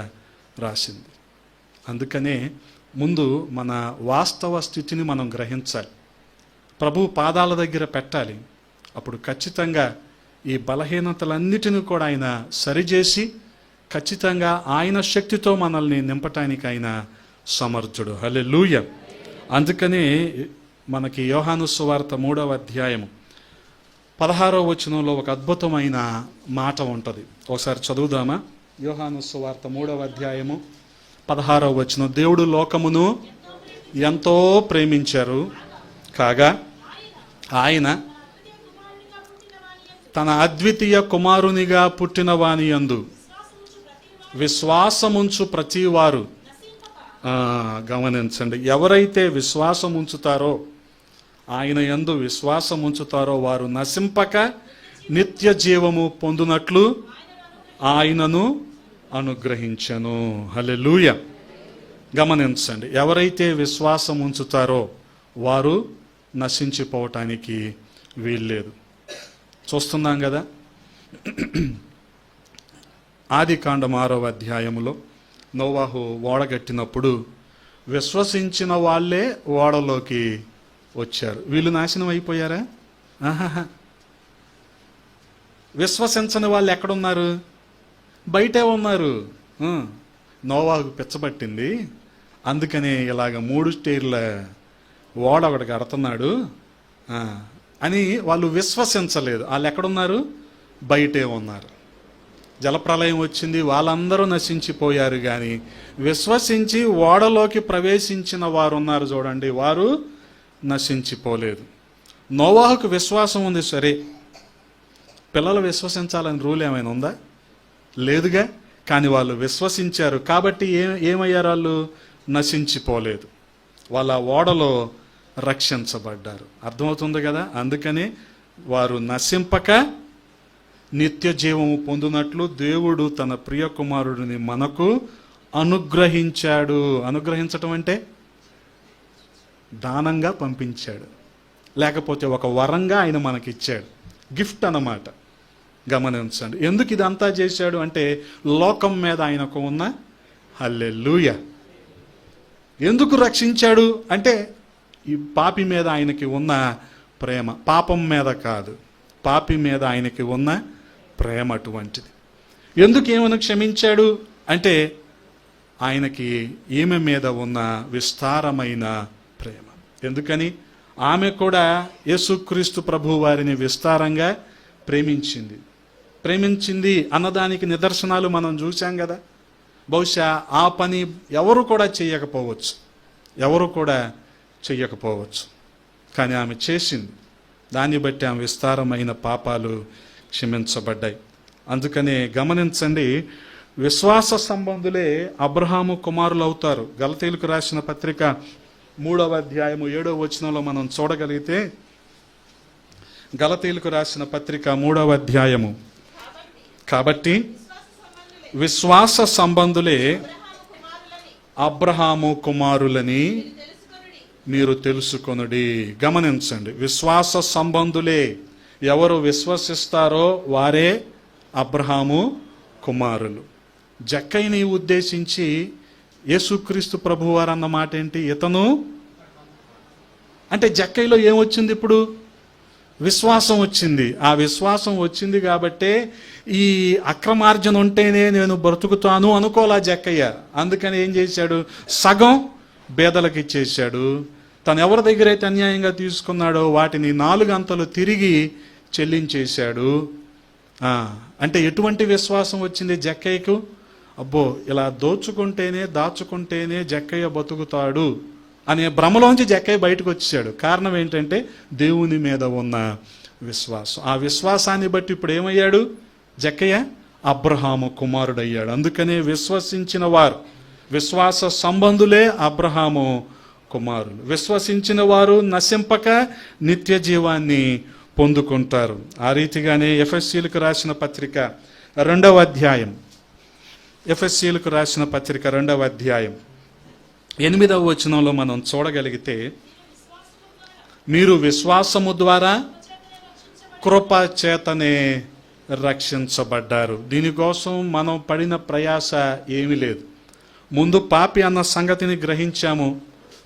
రాసింది. అందుకనే ముందు మన వాస్తవ స్థితిని మనం గ్రహించాలి. ప్రభు పాదాల దగ్గర పెట్టాలి. అప్పుడు ఖచ్చితంగా ఈ బలహీనతలన్నిటిని కూడా ఆయన సరిచేసి ఖచ్చితంగా ఆయన శక్తితో మనల్ని నింపటానికి ఆయన సమర్థుడు. హల్లెలూయా. అందుకని మనకి యోహాను సువార్త 3వ అధ్యాయము 16వ వచనంలో ఒక అద్భుతమైన మాట ఉంటుంది. ఒకసారి చదువుదామా? యోహాను సువార్త 3వ అధ్యాయము 16వ వచనం. దేవుడు లోకమును ఎంతో ప్రేమించారు కాగా ఆయన తన అద్వితీయ కుమారునిగా పుట్టిన వాని యందు విశ్వాసముంచు ప్రతివారు, గమనించండి, ఎవరైతే విశ్వాసం ఉంచుతారో, ఆయన యందు విశ్వాసం ఉంచుతారో వారు నశింపక నిత్య జీవము పొందునట్లు ఆయనను అనుగ్రహించెను. హల్లెలూయా. గమనించండి, ఎవరైతే విశ్వాసం ఉంచుతారో వారు నశించిపోవటానికి వీల్లేదు. చూస్తున్నాం కదా, ఆదికాండం 6వ అధ్యాయములో నోవాహు ఓడగట్టినప్పుడు విశ్వసించిన వాళ్ళే ఓడలోకి వచ్చారు. వీళ్ళు నాశనం అయిపోయారా? విశ్వసించని వాళ్ళు ఎక్కడున్నారు? బయటే ఉన్నారు. నోవాహుకు పిచ్చబట్టింది, అందుకని ఇలాగ 3 స్టేర్ల ఓడ ఒకటి కడుతున్నాడు అని వాళ్ళు విశ్వసించలేదు. వాళ్ళు ఎక్కడున్నారు? బయటే ఉన్నారు. జలప్రలయం వచ్చింది, వాళ్ళందరూ నశించిపోయారు. కానీ విశ్వసించి ఓడలోకి ప్రవేశించిన వారు ఉన్నారు చూడండి, వారు నశించిపోలేదు. నోవాహుకు విశ్వాసం ఉంది, సరే. పిల్లలు విశ్వసించాలని రూల్ ఏమైనా ఉందా? లేదుగా. కానీ వాళ్ళు విశ్వసించారు కాబట్టి ఏమయ్యారు? వాళ్ళు నశించిపోలేదు. వాళ్ళ ఓడలో రక్షించబడ్డారు. అర్థమవుతుంది కదా. అందుకని వారు నశింపక నిత్య జీవము పొందునట్లు దేవుడు తన ప్రియ కుమారుడిని మనకు అనుగ్రహించాడు. అనుగ్రహించటం అంటే దానంగా పంపించాడు, లేకపోతే ఒక వరంగా ఆయన మనకిచ్చాడు. గిఫ్ట్ అన్నమాట. గమనించండి. ఎందుకు ఇదంతా చేశాడు అంటే లోకం మీద ఆయనకు ఉన్న హల్లెలూయా. ఎందుకు రక్షించాడు అంటే ఈ పాపి మీద ఆయనకి ఉన్న ప్రేమ. పాపం మీద కాదు, పాపి మీద ఆయనకి ఉన్న ప్రేమ అటువంటిది. ఎందుకు ఈమెను క్షమించాడు అంటే ఆయనకి ఈమె మీద ఉన్న విస్తారమైన ప్రేమ. ఎందుకని? ఆమె కూడా యేసుక్రీస్తు ప్రభు వారిని విస్తారంగా ప్రేమించింది అన్నదానికి నిదర్శనాలు మనం చూసాం కదా. బహుశా ఆ పని ఎవరు కూడా చెయ్యకపోవచ్చు, కానీ ఆమె చేసింది. దాన్ని బట్టి ఆమె విస్తారమైన పాపాలు క్షమించబడ్డాయి. అందుకనే గమనించండి, విశ్వాస సంబంధులే అబ్రహాము కుమారులు అవుతారు. గలతీయులకు రాసిన పత్రిక 3వ అధ్యాయము 7వ వచనంలో మనం చూడగలిగితే, గలతీయులకు రాసిన పత్రిక 3వ అధ్యాయము, కాబట్టి విశ్వాస సంబంధులే అబ్రహాము కుమారులని మీరు తెలుసుకొనుడి. గమనించండి, విశ్వాస సంబంధులే, ఎవరు విశ్వసిస్తారో వారే అబ్రహాము కుమారులు. జక్కయ్యని ఉద్దేశించి యేసుక్రీస్తు ప్రభువారు అన్న మాట ఏంటి? ఇతను అంటే జక్కయ్యలో ఏమొచ్చింది? ఇప్పుడు విశ్వాసం వచ్చింది. ఆ విశ్వాసం వచ్చింది కాబట్టే ఈ అక్రమార్జన ఉంటేనే నేను బ్రతుకుతాను అనుకోలా జక్కయ్య. అందుకని ఏం చేశాడు? సగం బేదలకు ఇచ్చేశాడు. తను ఎవరి దగ్గర అయితే అన్యాయంగా తీసుకున్నాడో వాటిని 4 అంతలు తిరిగి చెల్లించేశాడు. అంటే ఎటువంటి విశ్వాసం వచ్చింది జక్కయ్యకు? అబ్బో, ఇలా దాచుకుంటేనే జక్కయ్య బతుకుతాడు అనే భ్రమలోంచి జక్కయ్య బయటకు వచ్చాడు. కారణం ఏంటంటే దేవుని మీద ఉన్న విశ్వాసం. ఆ విశ్వాసాన్ని బట్టి ఇప్పుడు ఏమయ్యాడు జక్కయ్య? అబ్రహాము కుమారుడయ్యాడు. అందుకనే విశ్వసించిన వారు, విశ్వాస సంబంధులే అబ్రహాము కుమారులు. విశ్వసించిన వారు నశింపక నిత్య జీవాన్ని పొందుకుంటారు. ఆ రీతిగానే ఎఫెసీయులకు రాసిన పత్రిక 2వ అధ్యాయం, ఎఫెసీయులకు రాసిన పత్రిక 2వ అధ్యాయం 8వ వచనంలో మనం చూడగలిగితే, మీరు విశ్వాసము ద్వారా కృప చేతనే రక్షించబడ్డారు. దీనికోసం మనం పడిన ప్రయాస ఏమీ లేదు. ముందు పాపి అన్న సంగతిని గ్రహించాము,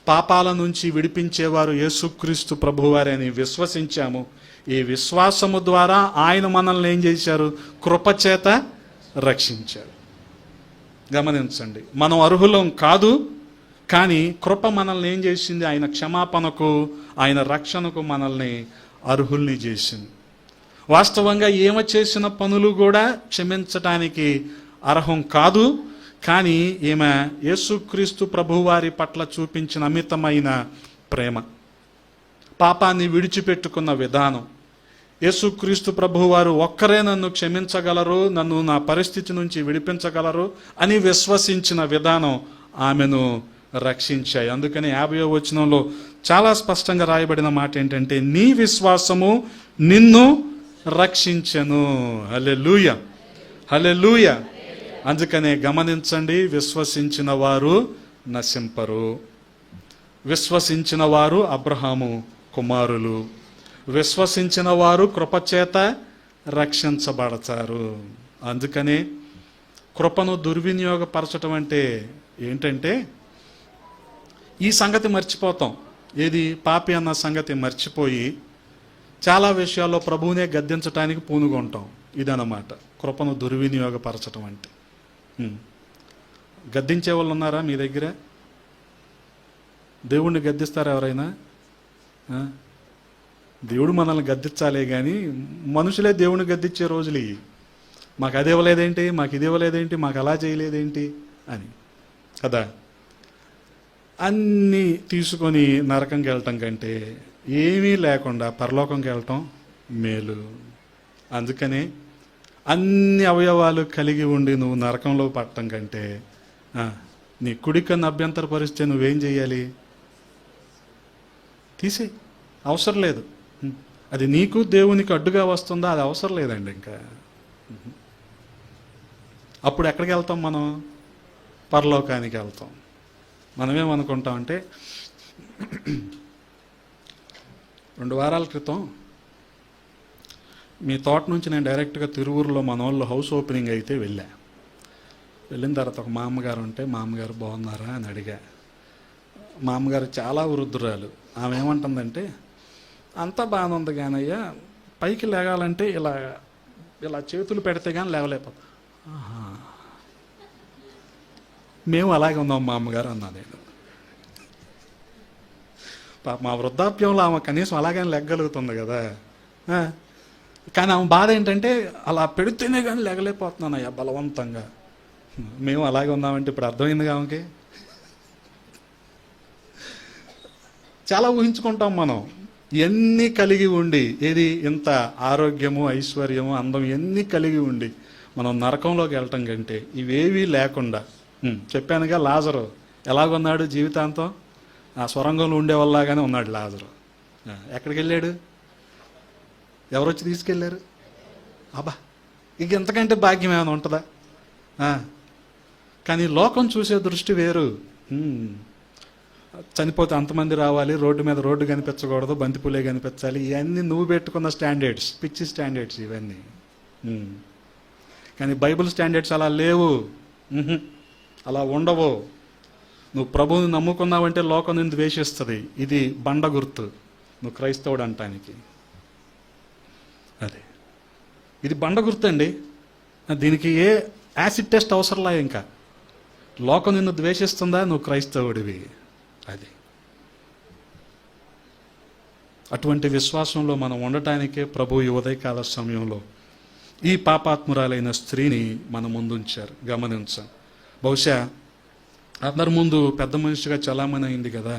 పాపాల నుంచి విడిపించేవారు యేసుక్రీస్తు ప్రభువారే అని విశ్వసించాము. ఈ విశ్వాసము ద్వారా ఆయన మనల్ని ఏం చేశారు? కృపచేత రక్షించారు. గమనించండి, మనం అర్హులం కాదు, కానీ కృప మనల్ని ఏం చేసింది? ఆయన క్షమాపణకు, ఆయన రక్షణకు మనల్ని అర్హుల్ని చేసింది. వాస్తవంగా ఏమ చేసిన పనులు కూడా క్షమించటానికి అర్హం కాదు, కానీ ఈమె యేసుక్రీస్తు ప్రభువారి పట్ల చూపించిన అమితమైన ప్రేమ, పాపాన్ని విడిచిపెట్టుకున్న విధానం, యేసుక్రీస్తు ప్రభువారు ఒక్కరే నన్ను క్షమించగలరు, నన్ను నా పరిస్థితి నుంచి విడిపించగలరు అని విశ్వసించిన విధానం ఆమెను రక్షించాయి. అందుకని 50వ వచనంలో చాలా స్పష్టంగా రాయబడిన మాట ఏంటంటే, నీ విశ్వాసము నిన్ను రక్షించెను. హల్లెలూయా, హల్లెలూయా. అందుకనే గమనించండి, విశ్వసించిన వారు నశింపరు. విశ్వసించిన వారు అబ్రహాము కుమారులు. విశ్వసించిన వారు కృపచేత రక్షించబడతారు. అందుకనే కృపను దుర్వినియోగపరచడం అంటే ఏంటంటే, ఈ సంగతి మర్చిపోతాం. ఏది? పాపి అన్న సంగతి మర్చిపోయి చాలా విషయాల్లో ప్రభువునే గద్దించడానికి పూనుకుంటాం. ఇదన్నమాట కృపను దుర్వినియోగపరచడం అంటే. గద్దించే వాళ్ళు ఉన్నారా మీ దగ్గర? దేవుణ్ణి గద్దిస్తారా ఎవరైనా? దేవుడు మనల్ని గద్దించాలే కానీ మనుషులే దేవుణ్ణి గద్దించే రోజులు ఇవి. మాకు అది ఇవ్వలేదేంటి, మాకు ఇది ఇవ్వలేదేంటి, మాకు అలా చేయలేదేంటి అని కదా. అన్నీ తీసుకొని నరకంకి వెళ్ళటం కంటే ఏమీ లేకుండా పరలోకంకి వెళ్ళటం మేలు. అందుకనే అన్ని అవయవాలు కలిగి ఉండి నువ్వు నరకంలో పడటం కంటే నీ కుడికన్ను అభ్యంతరపరిస్తే నువ్వేం చేయాలి? తీసే, అవసరం లేదు. అది నీకు దేవునికి అడ్డుగా వస్తుందా? అది అవసరం లేదండి. ఇంకా అప్పుడు ఎక్కడికి వెళ్తాం మనం? పరలోకానికి వెళ్తాం. మనమేమనుకుంటామంటే 2 వారాల క్రితం మీ తోట నుంచి నేను డైరెక్ట్గా తిరువూరులో మన వాళ్ళు హౌస్ ఓపెనింగ్ అయితే వెళ్ళిన తర్వాత ఒక మామగారు ఉంటే, మామగారు బాగున్నారా అని అడిగా. మామగారు చాలా వృద్ధురాలు. ఆమె ఏమంటుందంటే, అంతా బాగానే ఉంది కానయ్యా, పైకి లేగాలంటే ఇలా ఇలా చేతులు పెడితే కానీ లేవలేకపోతా. మేము అలాగే ఉన్నాం మా అమ్మగారు అన్నా నేను. మా వృద్ధాప్యంలో ఆమె కనీసం అలాగని లెగ్గలుగుతుంది కదా. కానీ ఆమె బాధ ఏంటంటే అలా పెడితేనే కానీ లెగలేకపోతున్నాను అయ్యా బలవంతంగా. మేము అలాగే ఉన్నామంటే ఇప్పుడు అర్థమైంది ఆమెకి. చాలా ఊహించుకుంటాం మనం. ఎన్ని కలిగి ఉండి, ఏది ఇంత ఆరోగ్యము, ఐశ్వర్యము, అందం ఎన్ని కలిగి ఉండి మనం నరకంలోకి వెళ్ళటం కంటే ఇవేవీ లేకుండా, చెప్పానుగా లాజరు ఎలాగున్నాడు జీవితాంతం, ఆ స్వరంగంలో ఉండేవాళ్ళలాగానే ఉన్నాడు లాజరు. ఎక్కడికి వెళ్ళాడు? ఎవరొచ్చి తీసుకెళ్ళారు? అబ్బా, ఇక ఎంతకంటే భాగ్యం ఏమైనా ఉంటుందా? కానీ లోకం చూసే దృష్టి వేరు. చనిపోతే అంతమంది రావాలి, రోడ్డు మీద రోడ్డు కనిపించకూడదు, బంతిపూలే కనిపించాలి, ఇవన్నీ నువ్వు పెట్టుకున్న స్టాండర్డ్స్, పిచ్చి స్టాండర్డ్స్ ఇవన్నీ. కానీ బైబిల్ స్టాండర్డ్స్ అలా లేవు, అలా ఉండవు. నువ్వు ప్రభువుని నమ్ముకున్నావంటే లోకం నిన్ను ద్వేషిస్తుంది. ఇది బండ గుర్తు నువ్వు క్రైస్తవుడు అంటానికి. అదే ఇది బండ గుర్తు అండి. దీనికి ఏ యాసిడ్ టెస్ట్ అవసరంలా. ఇంకా లోకం నిన్ను ద్వేషిస్తుందా, నువ్వు క్రైస్తవుడివి. అది అటువంటి విశ్వాసంలో మనం ఉండటానికే ప్రభు ఈ ఉదయకాల సమయంలో ఈ పాపాత్మురాలైన స్త్రీని మన ముందుంచారు. గమనించాం. బహుశా అందరి ముందు పెద్ద మనిషిగా చలామణి అయింది కదా.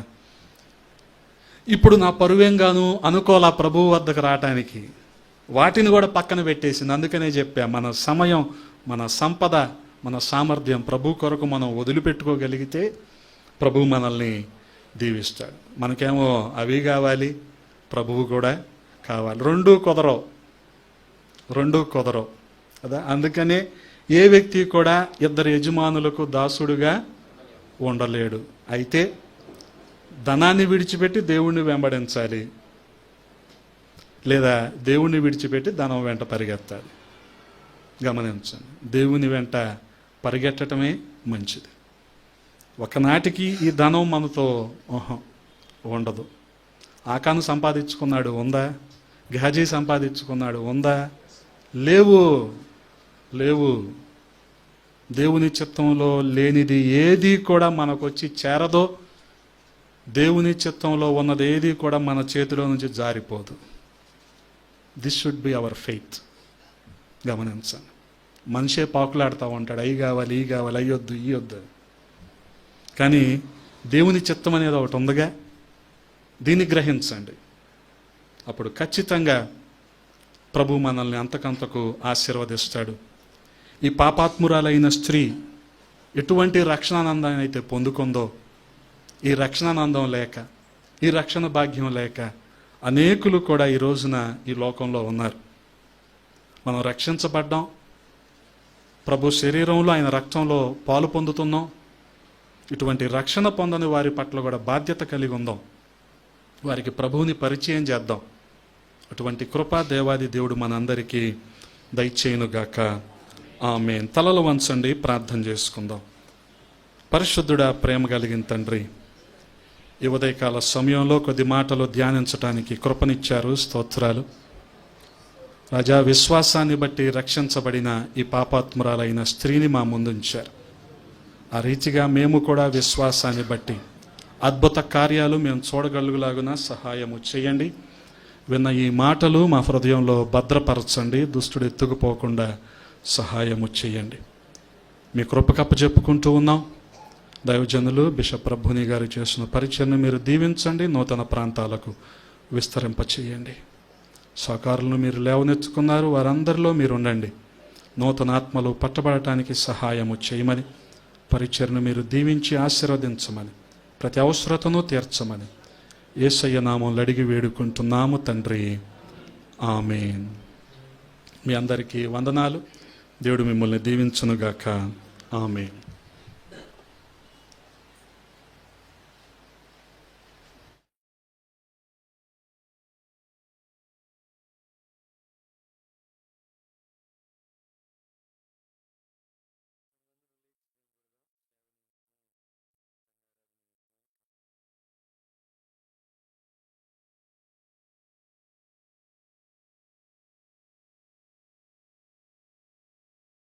ఇప్పుడు నా పరువేంగాను అనుకోలా ప్రభువు వద్దకు రావటానికి. వాటిని కూడా పక్కన పెట్టేసింది. అందుకనే చెప్పా, మన సమయం, మన సంపద, మన సామర్థ్యం ప్రభు కొరకు మనం వదిలిపెట్టుకోగలిగితే ప్రభువు మనల్ని దీవిస్తాడు. మనకేమో అవి కావాలి, ప్రభువు కూడా కావాలి. రెండూ కుదరవు కదా. అందుకనే ఏ వ్యక్తి కూడా ఇద్దరు యజమానులకు దాసుడుగా ఉండలేడు. అయితే ధనాన్ని విడిచిపెట్టి దేవుణ్ణి వెంబడించాలి, లేదా దేవుణ్ణి విడిచిపెట్టి ధనం వెంట పరిగెత్తాలి. గమనించండి, దేవుని వెంట పరిగెట్టడమే మంచిది. ఒకనాటికి ఈ ధనం మనతో ఉండదు. ఆకాను సంపాదించుకున్నాడు, ఉందా? గహాజీ సంపాదించుకున్నాడు, ఉందా? లేవు. దేవుని చిత్తంలో లేనిది ఏది కూడా మనకొచ్చి చేరదో. దేవుని చిత్తంలో ఉన్నది ఏది కూడా మన చేతిలో నుంచి జారిపోదు. This should be our faith. గమనించండి. మనిషే పాకులాడుతూ ఉంటాడు, అవి కావాలి, ఈ కావాలి, అయ్యొద్దు, ఈ వద్దు. కానీ దేవుని చిత్తం అనేది ఒకటి ఉందిగా, దీన్ని గ్రహించండి. అప్పుడు ఖచ్చితంగా ప్రభు మనల్ని అంతకంతకు ఆశీర్వదిస్తాడు. ఈ పాపాత్మురాలైన స్త్రీ ఎటువంటి రక్షణానందాన్ని అయితే పొందుకుందో, ఈ రక్షణానందం లేక, ఈ రక్షణ భాగ్యం లేక అనేకులు కూడా ఈ రోజున ఈ లోకంలో ఉన్నారు. మనం రక్షించబడ్డాం, ప్రభు శరీరంలో ఆయన రక్తంలో పాలు పొందుతున్నాం. ఇటువంటి రక్షణ పొందని వారి పట్ల కూడా బాధ్యత కలిగి ఉందాం. వారికి ప్రభువుని పరిచయం చేద్దాం. అటువంటి కృపా దేవాది దేవుడు మనందరికీ దయచేయునుగాక. ఆమేన్. తలలు వంచండి, ప్రార్థన చేసుకుందాం. పరిశుద్ధుడా, ప్రేమ కలిగిన తండ్రి, ఈ ఉదయకాల సమయంలో కొద్ది మాటలు ధ్యానించటానికి కృపనిచ్చారు. స్తోత్రాలు రాజా. విశ్వాసాన్ని బట్టి రక్షించబడిన ఈ పాపాత్మురాలైన స్త్రీని మా ముందుంచారు. ఆ రీతిగా మేము కూడా విశ్వాసాన్ని బట్టి అద్భుత కార్యాలు మేము చూడగలుగులాగున సహాయము చేయండి. విన్న ఈ మాటలు మా హృదయంలో భద్రపరచండి. దుష్టుడు ఎత్తుకుపోకుండా సహాయము చేయండి. మీ కృపకప్ప చెప్పుకుంటూ ఉన్నాం. దైవజనులు బిషప్ ప్రభుని గారు చేసిన పరిచయను మీరు దీవించండి, నూతన ప్రాంతాలకు విస్తరింపచేయండి. సహకారులను మీరు లేవనెత్తుకున్నారు, వారందరిలో మీరు ఉండండి. నూతన ఆత్మలు పట్టబడటానికి సహాయము చేయమని, పరిచయను మీరు దీవించి ఆశీర్వదించమని, ప్రతి అవసరతను తీర్చమని యేసయ్య నామములో అడిగి వేడుకుంటున్నాము తండ్రి. ఆమేన్. మీ అందరికీ వందనాలు. దేవుడు మిమ్మల్ని దీవించునుగాక. ఆమేన్.